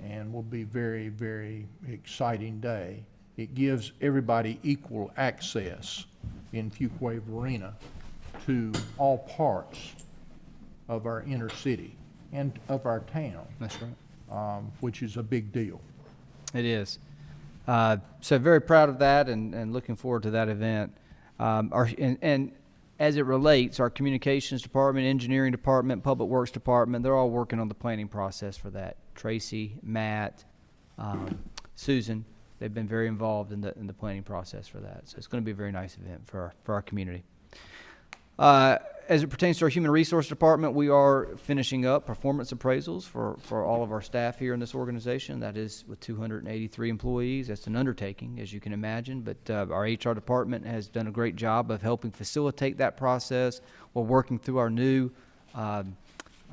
and will be very, very exciting day. It gives everybody equal access in Fuquay-Varina to all parts of our inner city and of our town. That's right. Which is a big deal. It is. So very proud of that, and looking forward to that event. And as it relates, our communications department, engineering department, public works department, they're all working on the planning process for that. Tracy, Matt, Susan, they've been very involved in the planning process for that. So it's going to be a very nice event for our community. As it pertains to our human resource department, we are finishing up performance appraisals for all of our staff here in this organization. That is with 283 employees. That's an undertaking, as you can imagine, but our HR department has done a great job of helping facilitate that process. We're working through our new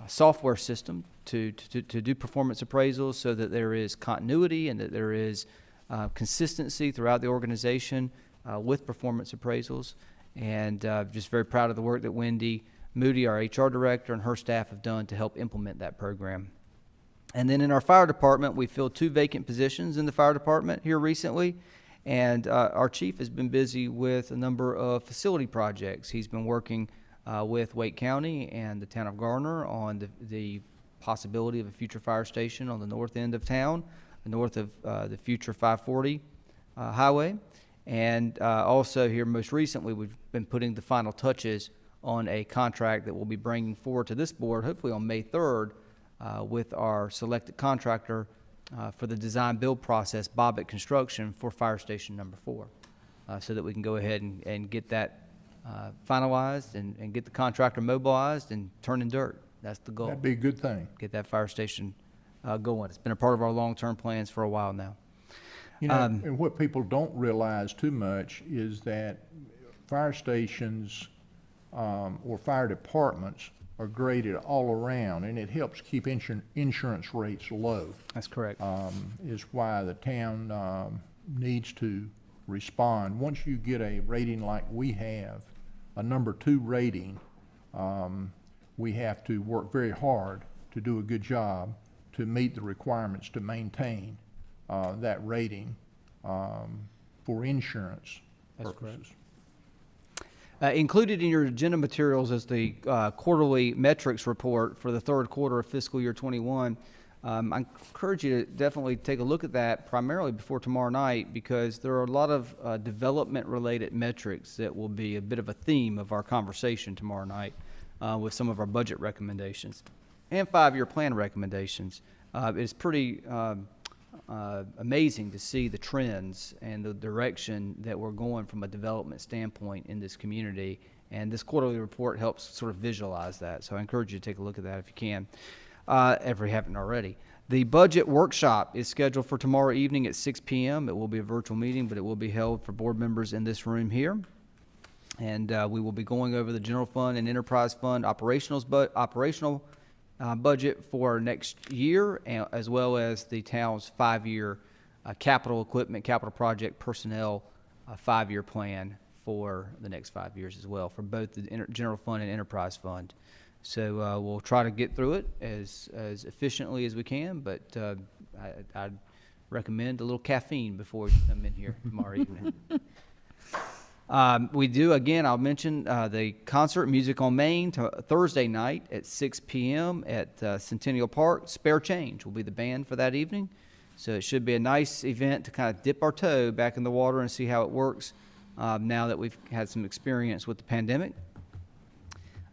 software system to do performance appraisals so that there is continuity and that there is consistency throughout the organization with performance appraisals. And just very proud of the work that Wendy Moody, our HR director, and her staff have done to help implement that program. And then in our fire department, we filled 2 vacant positions in the fire department here recently. And our chief has been busy with a number of facility projects. He's been working with Wake County and the town of Garner on the possibility of a future fire station on the north end of town, north of the future 540 highway. And also here most recently, we've been putting the final touches on a contract that we'll be bringing forward to this board, hopefully on May 3rd, with our selected contractor for the design build process, Bobbitt Construction, for Fire Station number 4, so that we can go ahead and get that finalized and get the contractor mobilized and turning dirt. That's the goal. That'd be a good thing. Get that fire station going. It's been a part of our long-term plans for a while now. You know, and what people don't realize too much is that fire stations or fire departments are graded all around, and it helps keep insurance rates low. That's correct. Is why the town needs to respond. Once you get a rating like we have, a number 2 rating, we have to work very hard to do a good job to meet the requirements to maintain that rating for insurance purposes. Included in your agenda materials is the quarterly metrics report for the 3rd quarter of fiscal year 21. I encourage you to definitely take a look at that primarily before tomorrow night, because there are a lot of development-related metrics that will be a bit of a theme of our conversation tomorrow night with some of our budget recommendations and 5-year plan recommendations. It's pretty amazing to see the trends and the direction that we're going from a development standpoint in this community, and this quarterly report helps sort of visualize that. So I encourage you to take a look at that if you can, if you haven't already. The budget workshop is scheduled for tomorrow evening at 6 p.m. It will be a virtual meeting, but it will be held for board members in this room here. And we will be going over the general fund and enterprise fund operational budget for next year, as well as the town's 5-year capital equipment, capital project, personnel 5-year plan for the next 5 years as well, for both the general fund and enterprise fund. So we'll try to get through it as efficiently as we can, but I'd recommend a little caffeine before you come in here tomorrow evening. We do, again, I'll mention the concert, Music on Main, Thursday night at 6 p.m. at Centennial Park. Spare Change will be the band for that evening. So it should be a nice event to kind of dip our toe back in the water and see how it works now that we've had some experience with the pandemic.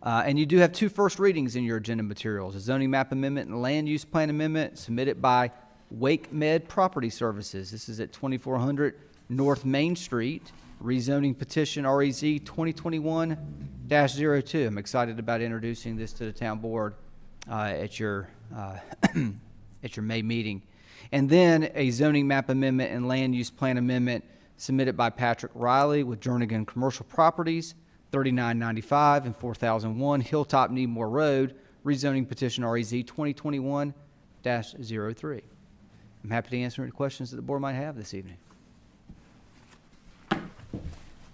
And you do have 2 first readings in your agenda materials, a zoning map amendment and land use plan amendment submitted by Wake Med Property Services. This is at 2400 North Main Street. Rezoning petition REZ 2021-02. I'm excited about introducing this to the town board at your May meeting. And then a zoning map amendment and land use plan amendment submitted by Patrick Riley with Jernigan Commercial Properties, 3995 and 4001 Hilltop Needmore Road, rezoning petition REZ 2021-03. I'm happy to answer any questions that the board might have this evening.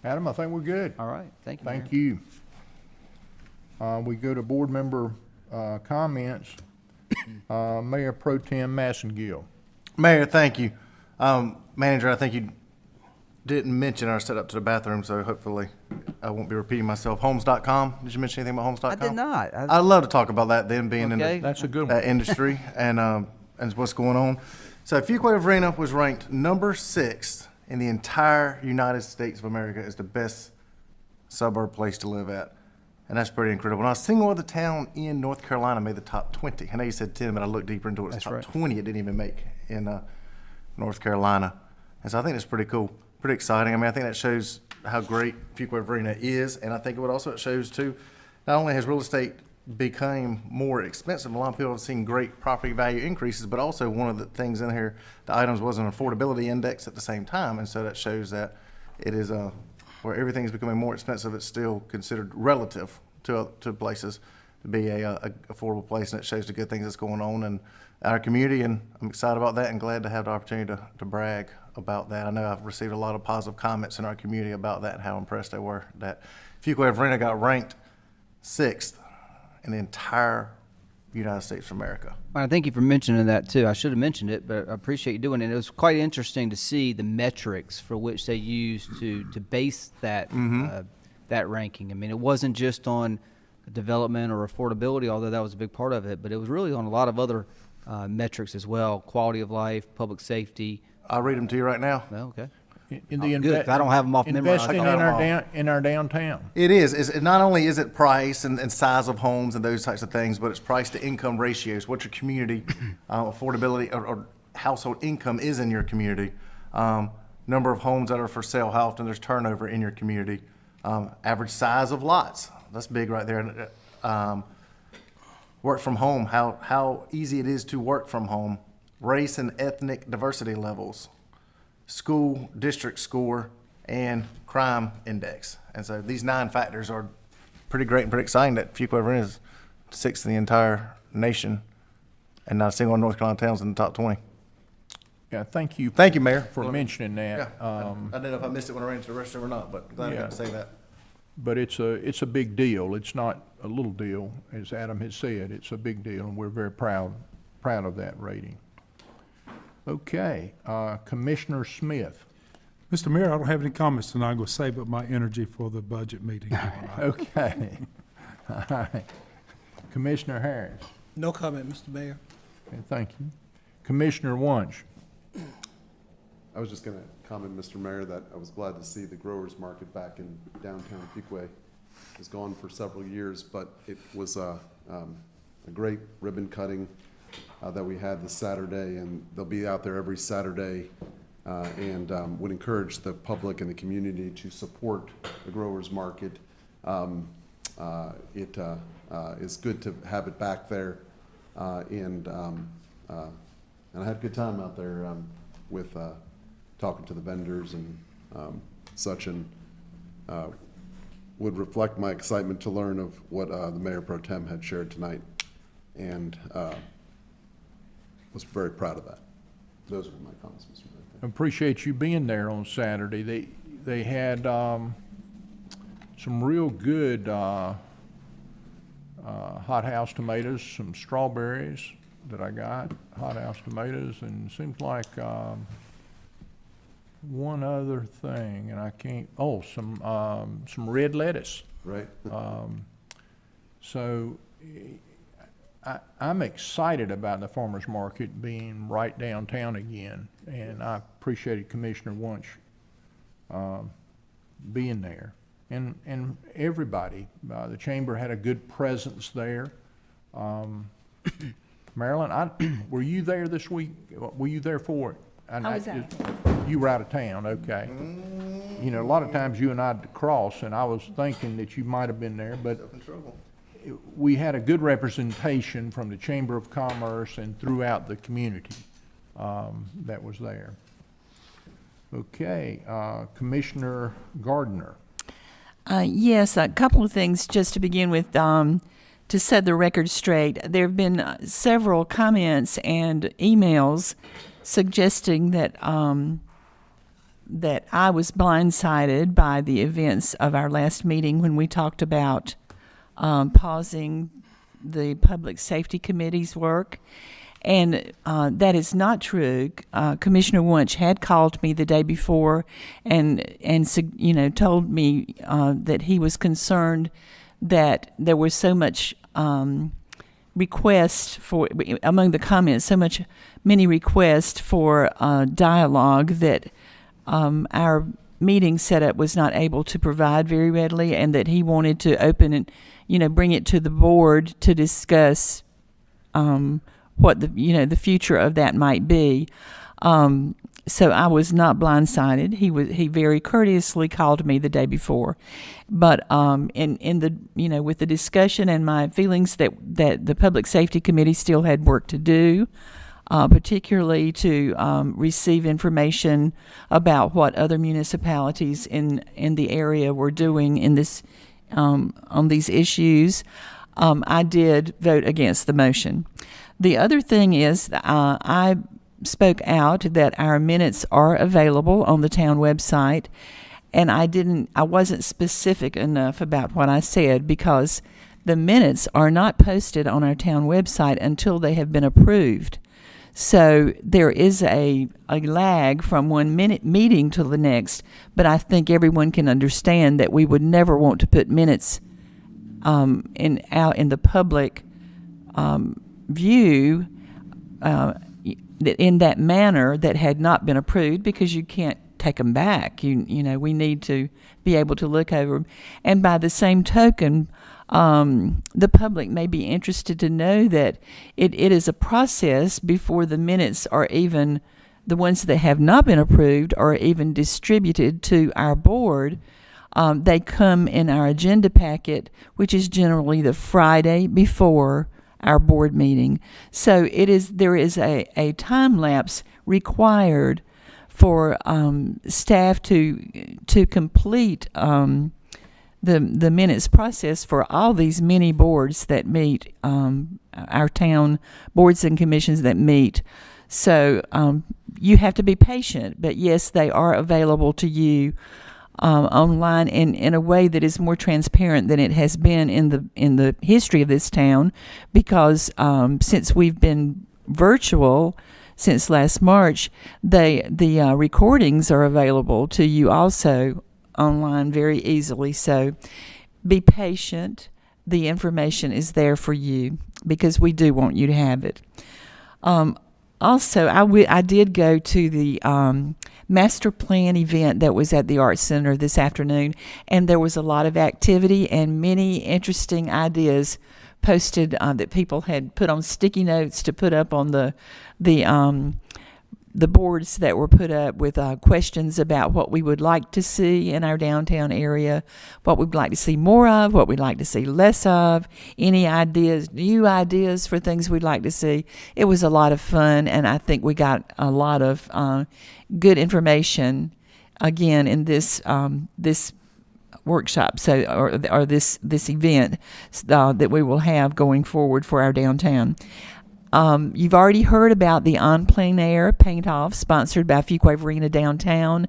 Adam, I think we're good. All right, thank you. Thank Mayor. you. We go to board member comments. Mayor Pro Tem Massengill. Mayor, thank you. Manager, I think you didn't mention our setup to the bathroom, so hopefully I won't be repeating myself. Homes.com, did you mention anything about Homes.com? I did not. I'd love to talk about that, them being Okay. in That's a good that one. industry and what's going on. So Fuquay-Varina was ranked number 6 in the entire United States of America as the best suburb place to live at. And that's pretty incredible. Now, a single other town in North Carolina made the top 20. I know you said 10, but I looked deeper into it. It's That's top right. 20 it didn't even make in North Carolina. And so I think that's pretty cool, pretty exciting. I mean, I think that shows how great Fuquay-Varina is. And I think what also it shows, too, not only has real estate become more expensive, a lot of people have seen great property value increases, but also one of the things in here, the items was an affordability index at the same time. And so that shows that it is where everything is becoming more expensive, it's still considered relative to places to be a affordable place, and it shows the good things that's going on in our community, and I'm excited about that and glad to have the opportunity to brag about that. I know I've received a lot of positive comments in our community about that and how impressed they were that Fuquay-Varina got ranked 6th in the entire United States of America. Well, thank you for mentioning that too. I should have mentioned it, but I appreciate you doing it. It was quite interesting to see the metrics for which they used to base that that ranking. I mean, it wasn't just on development or affordability, although that was a big part of it, but it was really on a lot of other metrics as well: quality of life, public safety. I'll read them to you right now. Well, okay. In the Good. I don't have them off memory. Investing in our downtown. It is. Not only is it price and size of homes and those types of things, but it's price to income ratios. What your community affordability or household income is in your community. Number of homes that are for sale, how often there's turnover in your community. Average size of lots. That's big right there. Work from home, how easy it is to work from home. Race and ethnic diversity levels. School district score, and crime index. And so these 9 factors are pretty great and pretty exciting that Fuquay-Varina is 6th in the entire nation, and not a single North Carolina town's in the top 20. Yeah, thank you. Thank you, Mayor. for mentioning that. Yeah, I don't know if I missed it when I ran to the restroom or not, but glad I got to say that. But it's a big deal. It's not a little deal, as Adam has said. It's a big deal, and we're very proud of that rating. Okay, Commissioner Smith. Mr. Mayor, I don't have any comments tonight. I'm going to save up my energy for the budget meeting. Okay. All right. Commissioner Harris. No comment, Mr. Mayor. Okay, thank you. Commissioner Wunsch. I was just going to comment, Mr. Mayor, that I was glad to see the growers market back in downtown Fuquay. It was gone for several years, but it was a great ribbon cutting that we had this Saturday, and they'll be out there every Saturday, and would encourage the public and the community to support the growers market. It is good to have it back there, and I had a good time out there with talking to the vendors and such, and would reflect my excitement to learn of what the Mayor Pro Tem had shared tonight, and was very proud of that. Those were my comments, Mr. Mayor. Appreciate you being there on Saturday. They had some real good hothouse tomatoes, some strawberries that I got, hothouse tomatoes, and it seems like one other thing, and I can't. Oh, some red lettuce. Right. So I'm excited about the farmers market being right downtown again, and I appreciated Commissioner Wunsch being there, and everybody. The chamber had a good presence there. Marilyn, were you there this week? Were you there for it? I was out. You were out of town, okay. You know, a lot of times you and I'd cross, and I was thinking that you might have been there, but we had a good representation from the Chamber of Commerce and throughout the community that was there. Okay, Commissioner Gardner. Yes, a couple of things just to begin with. To set the record straight, there have been several comments and emails suggesting that that I was blindsided by the events of our last meeting when we talked about pausing the Public Safety Committee's work. And that is not true. Commissioner Wunsch had called me the day before and told me that he was concerned that there was so much request for, among the comments, many requests for dialogue that our meeting setup was not able to provide very readily, and that he wanted to open and bring it to the board to discuss what the future of that might be. So I was not blindsided. He very courteously called me the day before, but in the with the discussion and my feelings that the Public Safety Committee still had work to do, particularly to receive information about what other municipalities in the area were doing in this on these issues. I did vote against the motion. The other thing is I spoke out that our minutes are available on the town website, and I wasn't specific enough about what I said, because the minutes are not posted on our town website until they have been approved. So there is a lag from one minute meeting to the next, but I think everyone can understand that we would never want to put minutes out in the public view in that manner that had not been approved, because you can't take them back. We need to be able to look over them. And by the same token, the public may be interested to know that it is a process before the minutes are even, the ones that have not been approved, are even distributed to our board. They come in our agenda packet, which is generally the Friday before our board meeting. So there is a time lapse required for staff to complete the minutes process for all these many boards that meet, our town boards and commissions that meet. So you have to be patient, but yes, they are available to you online in a way that is more transparent than it has been in the history of this town, because since we've been virtual since last March, the recordings are available to you also online very easily. So be patient. The information is there for you, because we do want you to have it. Also, I did go to the master plan event that was at the Arts Center this afternoon, and there was a lot of activity and many interesting ideas posted that people had put on sticky notes to put up on the boards that were put up with questions about what we would like to see in our downtown area, what we'd like to see more of, what we'd like to see less of, any ideas, new ideas for things we'd like to see. It was a lot of fun, and I think we got a lot of good information again in this this workshop, or this event that we will have going forward for our downtown. You've already heard about the En Plein Air Paint-Off sponsored by Fuquay-Varina Downtown.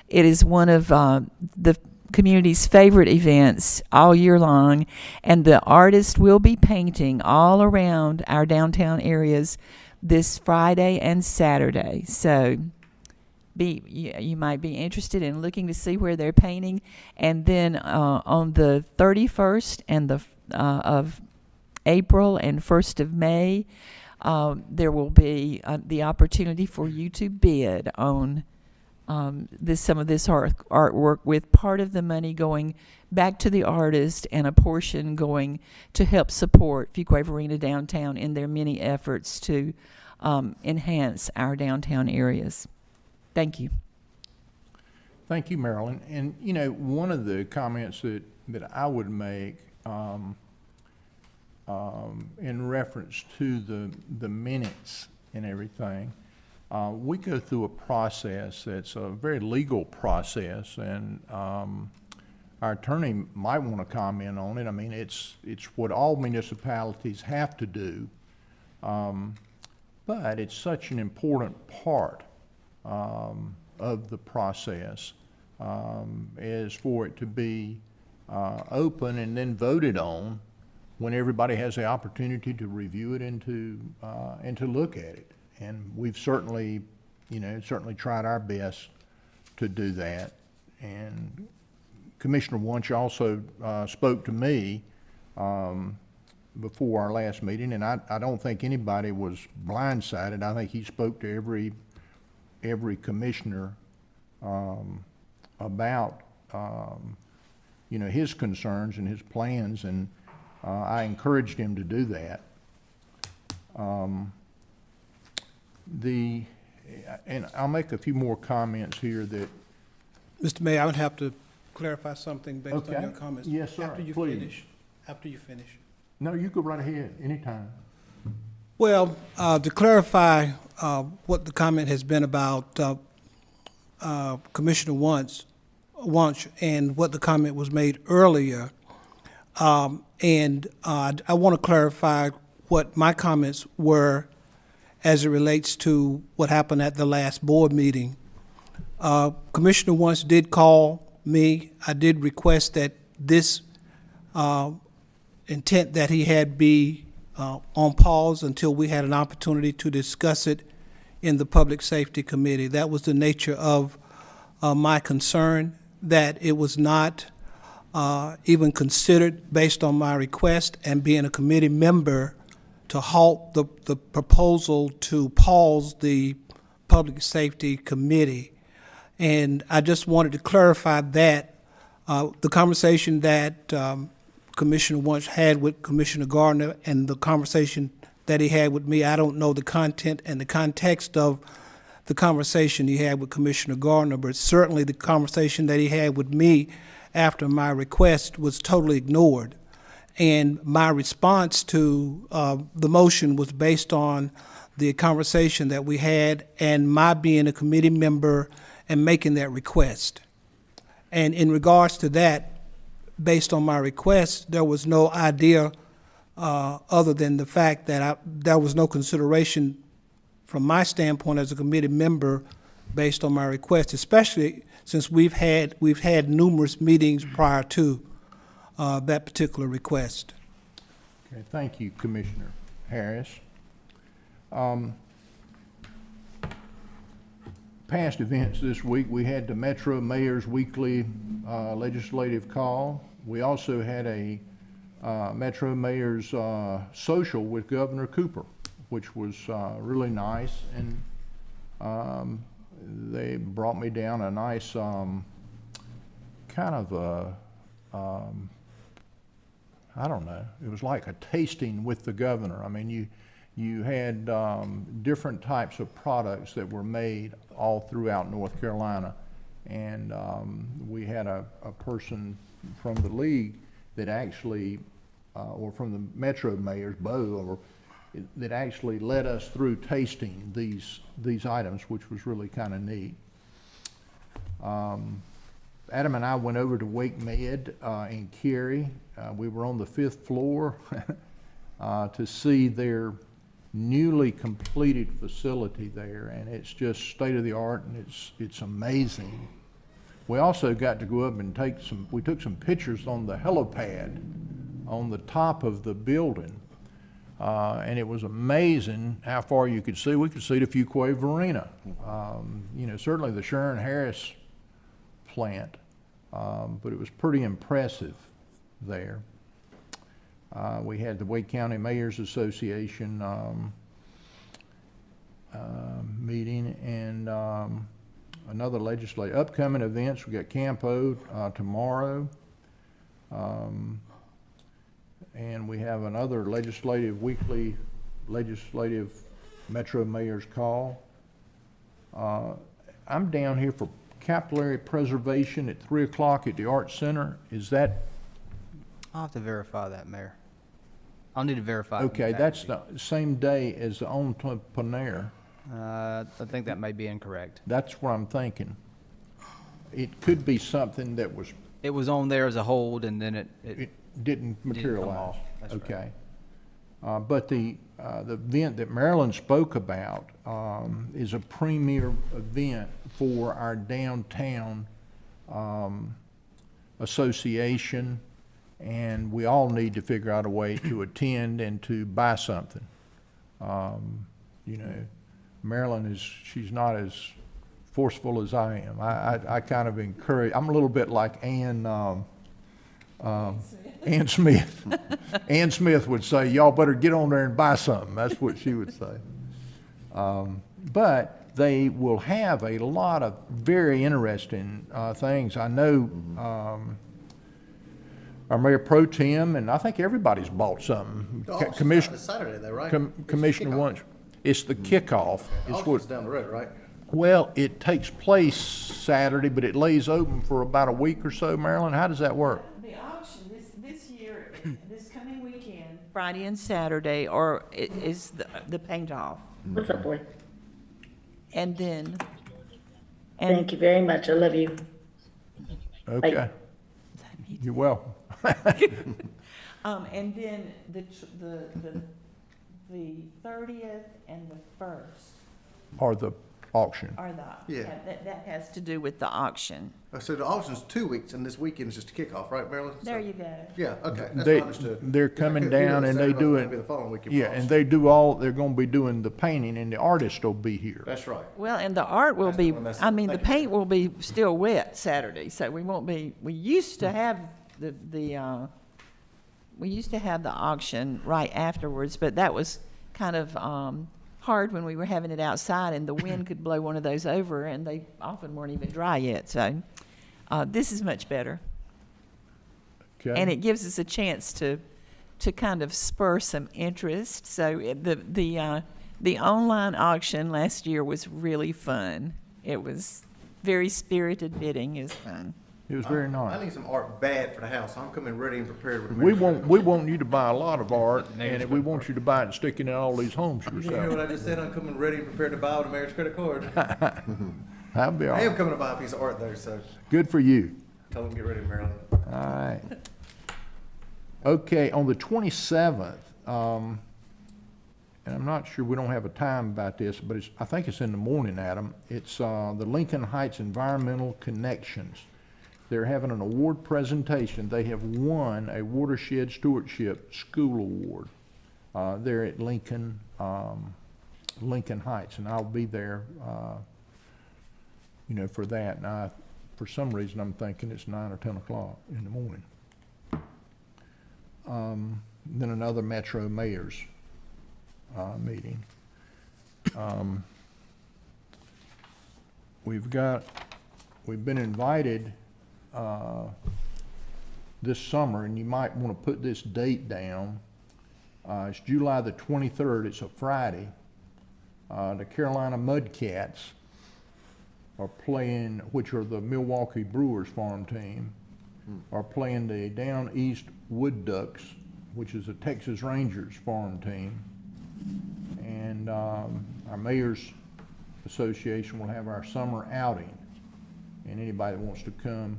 It is one of the community's favorite events all year long, and the artist will be painting all around our downtown areas this Friday and Saturday. So you might be interested in looking to see where they're painting. And then on the 31st and of April and 1st of May, there will be the opportunity for you to bid on some of this artwork, with part of the money going back to the artist and a portion going to help support Fuquay-Varina Downtown in their many efforts to enhance our downtown areas. Thank you. Thank you, Marilyn. And one of the comments that I would make in reference to the minutes and everything, we go through a process that's a very legal process, and our attorney might want to comment on it. I mean, it's what all municipalities have to do, but it's such an important part of the process is for it to be open and then voted on when everybody has the opportunity to review it and to look at it. And we've certainly, certainly tried our best to do that. And Commissioner Wunsch also spoke to me before our last meeting, and I don't think anybody was blindsided. I think he spoke to every commissioner about his concerns and his plans, and I encouraged him to do that. And I'll make a few more comments here that. Mr. Mayor, I would have to clarify something based on your comments. Yes, sir. Please. After you finish. No, you go right ahead, anytime. Well, to clarify what the comment has been about Commissioner Wunsch and what the comment was made earlier, and I want to clarify what my comments were as it relates to what happened at the last board meeting. Commissioner Wunsch did call me. I did request that this intent that he had be on pause until we had an opportunity to discuss it in the Public Safety Committee. That was the nature of my concern, that it was not even considered based on my request and being a committee member to halt the proposal to pause the Public Safety Committee. And I just wanted to clarify that the conversation that Commissioner Wunsch had with Commissioner Gardner and the conversation that he had with me, I don't know the content and the context of the conversation he had with Commissioner Gardner, but certainly the conversation that he had with me after my request was totally ignored. And my response to the motion was based on the conversation that we had and my being a committee member and making that request. And in regards to that, based on my request, there was no idea other than the fact that there was no consideration from my standpoint as a committee member based on my request, especially since we've had numerous meetings prior to that particular request. Okay, thank you, Commissioner Harris. Past events this week, we had the Metro Mayor's weekly legislative call. We also had a Metro Mayor's social with Governor Cooper, which was really nice, and they brought me down a nice kind of a I don't know, it was like a tasting with the governor. I mean, you had different types of products that were made all throughout North Carolina, and we had a person from the league that actually, or from the Metro Mayor's Bo, that actually led us through tasting these items, which was really kind of neat. Adam and I went over to Wake Med in Cary. We were on the 5th floor to see their newly completed facility there, and it's just state of the art, and it's amazing. We also got to go up and we took some pictures on the helipad on the top of the building, and it was amazing how far you could see. We could see the Fuquay-Varina, certainly the Sharon Harris plant, but it was pretty impressive there. We had the Wake County Mayors Association meeting, and another upcoming events. We got Campo tomorrow, and we have another weekly legislative Metro Mayor's call. I'm down here for capillary preservation at 3 o'clock at the Art Center. Is that? I'll have to verify that, Mayor. I'll need to verify. Okay, that's the same day as the entrepreneur. I think that may be incorrect. That's what I'm thinking. It could be something that was, It was on there as a hold, and then it it didn't didn't come materialize. off. That's right. Okay. But the event that Marilyn spoke about is a premier event for our downtown association, and we all need to figure out a way to attend and to buy something. You know, Marilyn she's not as forceful as I am. I kind of encourage, I'm a little bit like Ann Smith. Ann Smith would say, y'all better get on there and buy something. That's what she would say. But they will have a lot of very interesting things. I know our Mayor Pro Tem, and I think everybody's bought something. It's Saturday though, right? Commissioner Wunsch. It's the kickoff. It's Auction's down the road, right? Well, it takes place Saturday, but it lays open for about a week or so. Marilyn, how does that work? The auction this year, this coming weekend, Friday and Saturday, or is the paint off. What's up, boy? And then. Thank you very much. I love you. Okay. Bye. You're welcome. And then the 30th and the 1st Or the auction. are the, Yeah. that has to do with the auction. So the auction's 2 weeks, and this weekend is just a kickoff, right, Marilyn? There you go. Yeah, okay, that's what They, I understood. they're coming down and they do it. Be the following weekend. Yeah, and they do all, they're gonna be doing the painting, and the artist will be here. That's right. Well, and the art will That's be, the one that's- I mean, the thank you. paint will be still wet Saturday, so we won't be, we used to have we used to have the auction right afterwards, but that was kind of hard when we were having it outside, and the wind could blow one of those over, and they often weren't even dry yet, so this is much better. Okay. And it gives us a chance to kind of spur some interest. So the online auction last year was really fun. It was very spirited bidding. It was fun. It was very I nice. need some art bad for the house. I'm coming ready and prepared with. We want you to buy a lot of art, and we want you to buy it and stick it in all these homes You hear what yourself. I just said? I'm coming ready and prepared to buy with a marriage credit card. That'd be all I am right. coming to buy a piece of art though, so Good for you. tell them to get ready, Marilyn. All right. Okay, on the 27th, and I'm not sure, we don't have a time about this, but I think it's in the morning, Adam. It's the Lincoln Heights Environmental Connections. They're having an award presentation. They have won a Watershed Stewardship School Award. They're at Lincoln Heights, and I'll be there, for that. And for some reason, I'm thinking it's 9 or 10 o'clock in the morning. Then another Metro Mayor's meeting. We've been invited this summer, and you might want to put this date down. It's July the 23rd. It's a Friday. The Carolina Mudcats are playing, which are the Milwaukee Brewers farm team, are playing the Down East Wood Ducks, which is a Texas Rangers farm team. And our Mayor's Association will have our summer outing. And anybody that wants to come,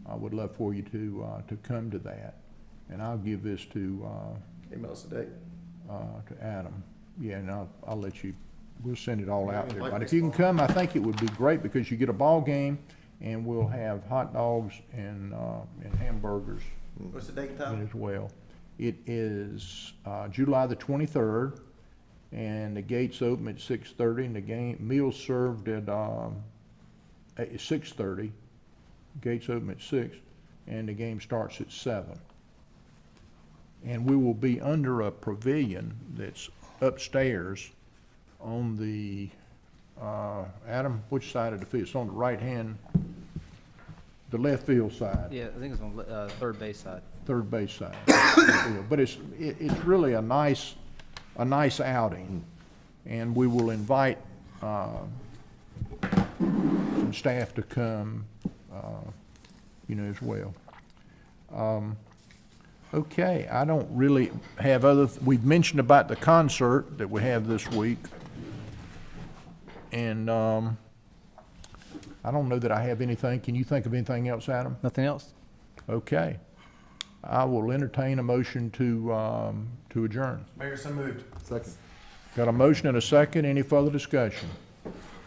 I would love for you to come to that. And I'll give this to Email us today. to Adam. Yeah, and I'll let you, we'll send it all out there. like But if this you can fall. come, I think it would be great because you get a ball game and we'll have hot dogs and hamburgers What's the date and time? as well. It is July the 23rd, and the gates open at 6:30, and the meals served at 6:30. Gates open at 6, and the game starts at 7. And we will be under a pavilion that's upstairs on the, Adam, which side of the field? It's on the right-hand, the left field side. Yeah, I think it's on third base side. Third base side. But it's really a nice outing, and we will invite some staff to come, as well. Okay, I don't really have we've mentioned about the concert that we have this week. And I don't know that I have anything. Can you think of anything else, Adam? Nothing else? Okay. I will entertain a motion to adjourn. Mayor, so moved. Second. Got a motion and a second. Any further discussion?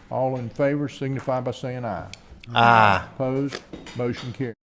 All in favor signify by saying aye. Aye. Opposed? Motion carries.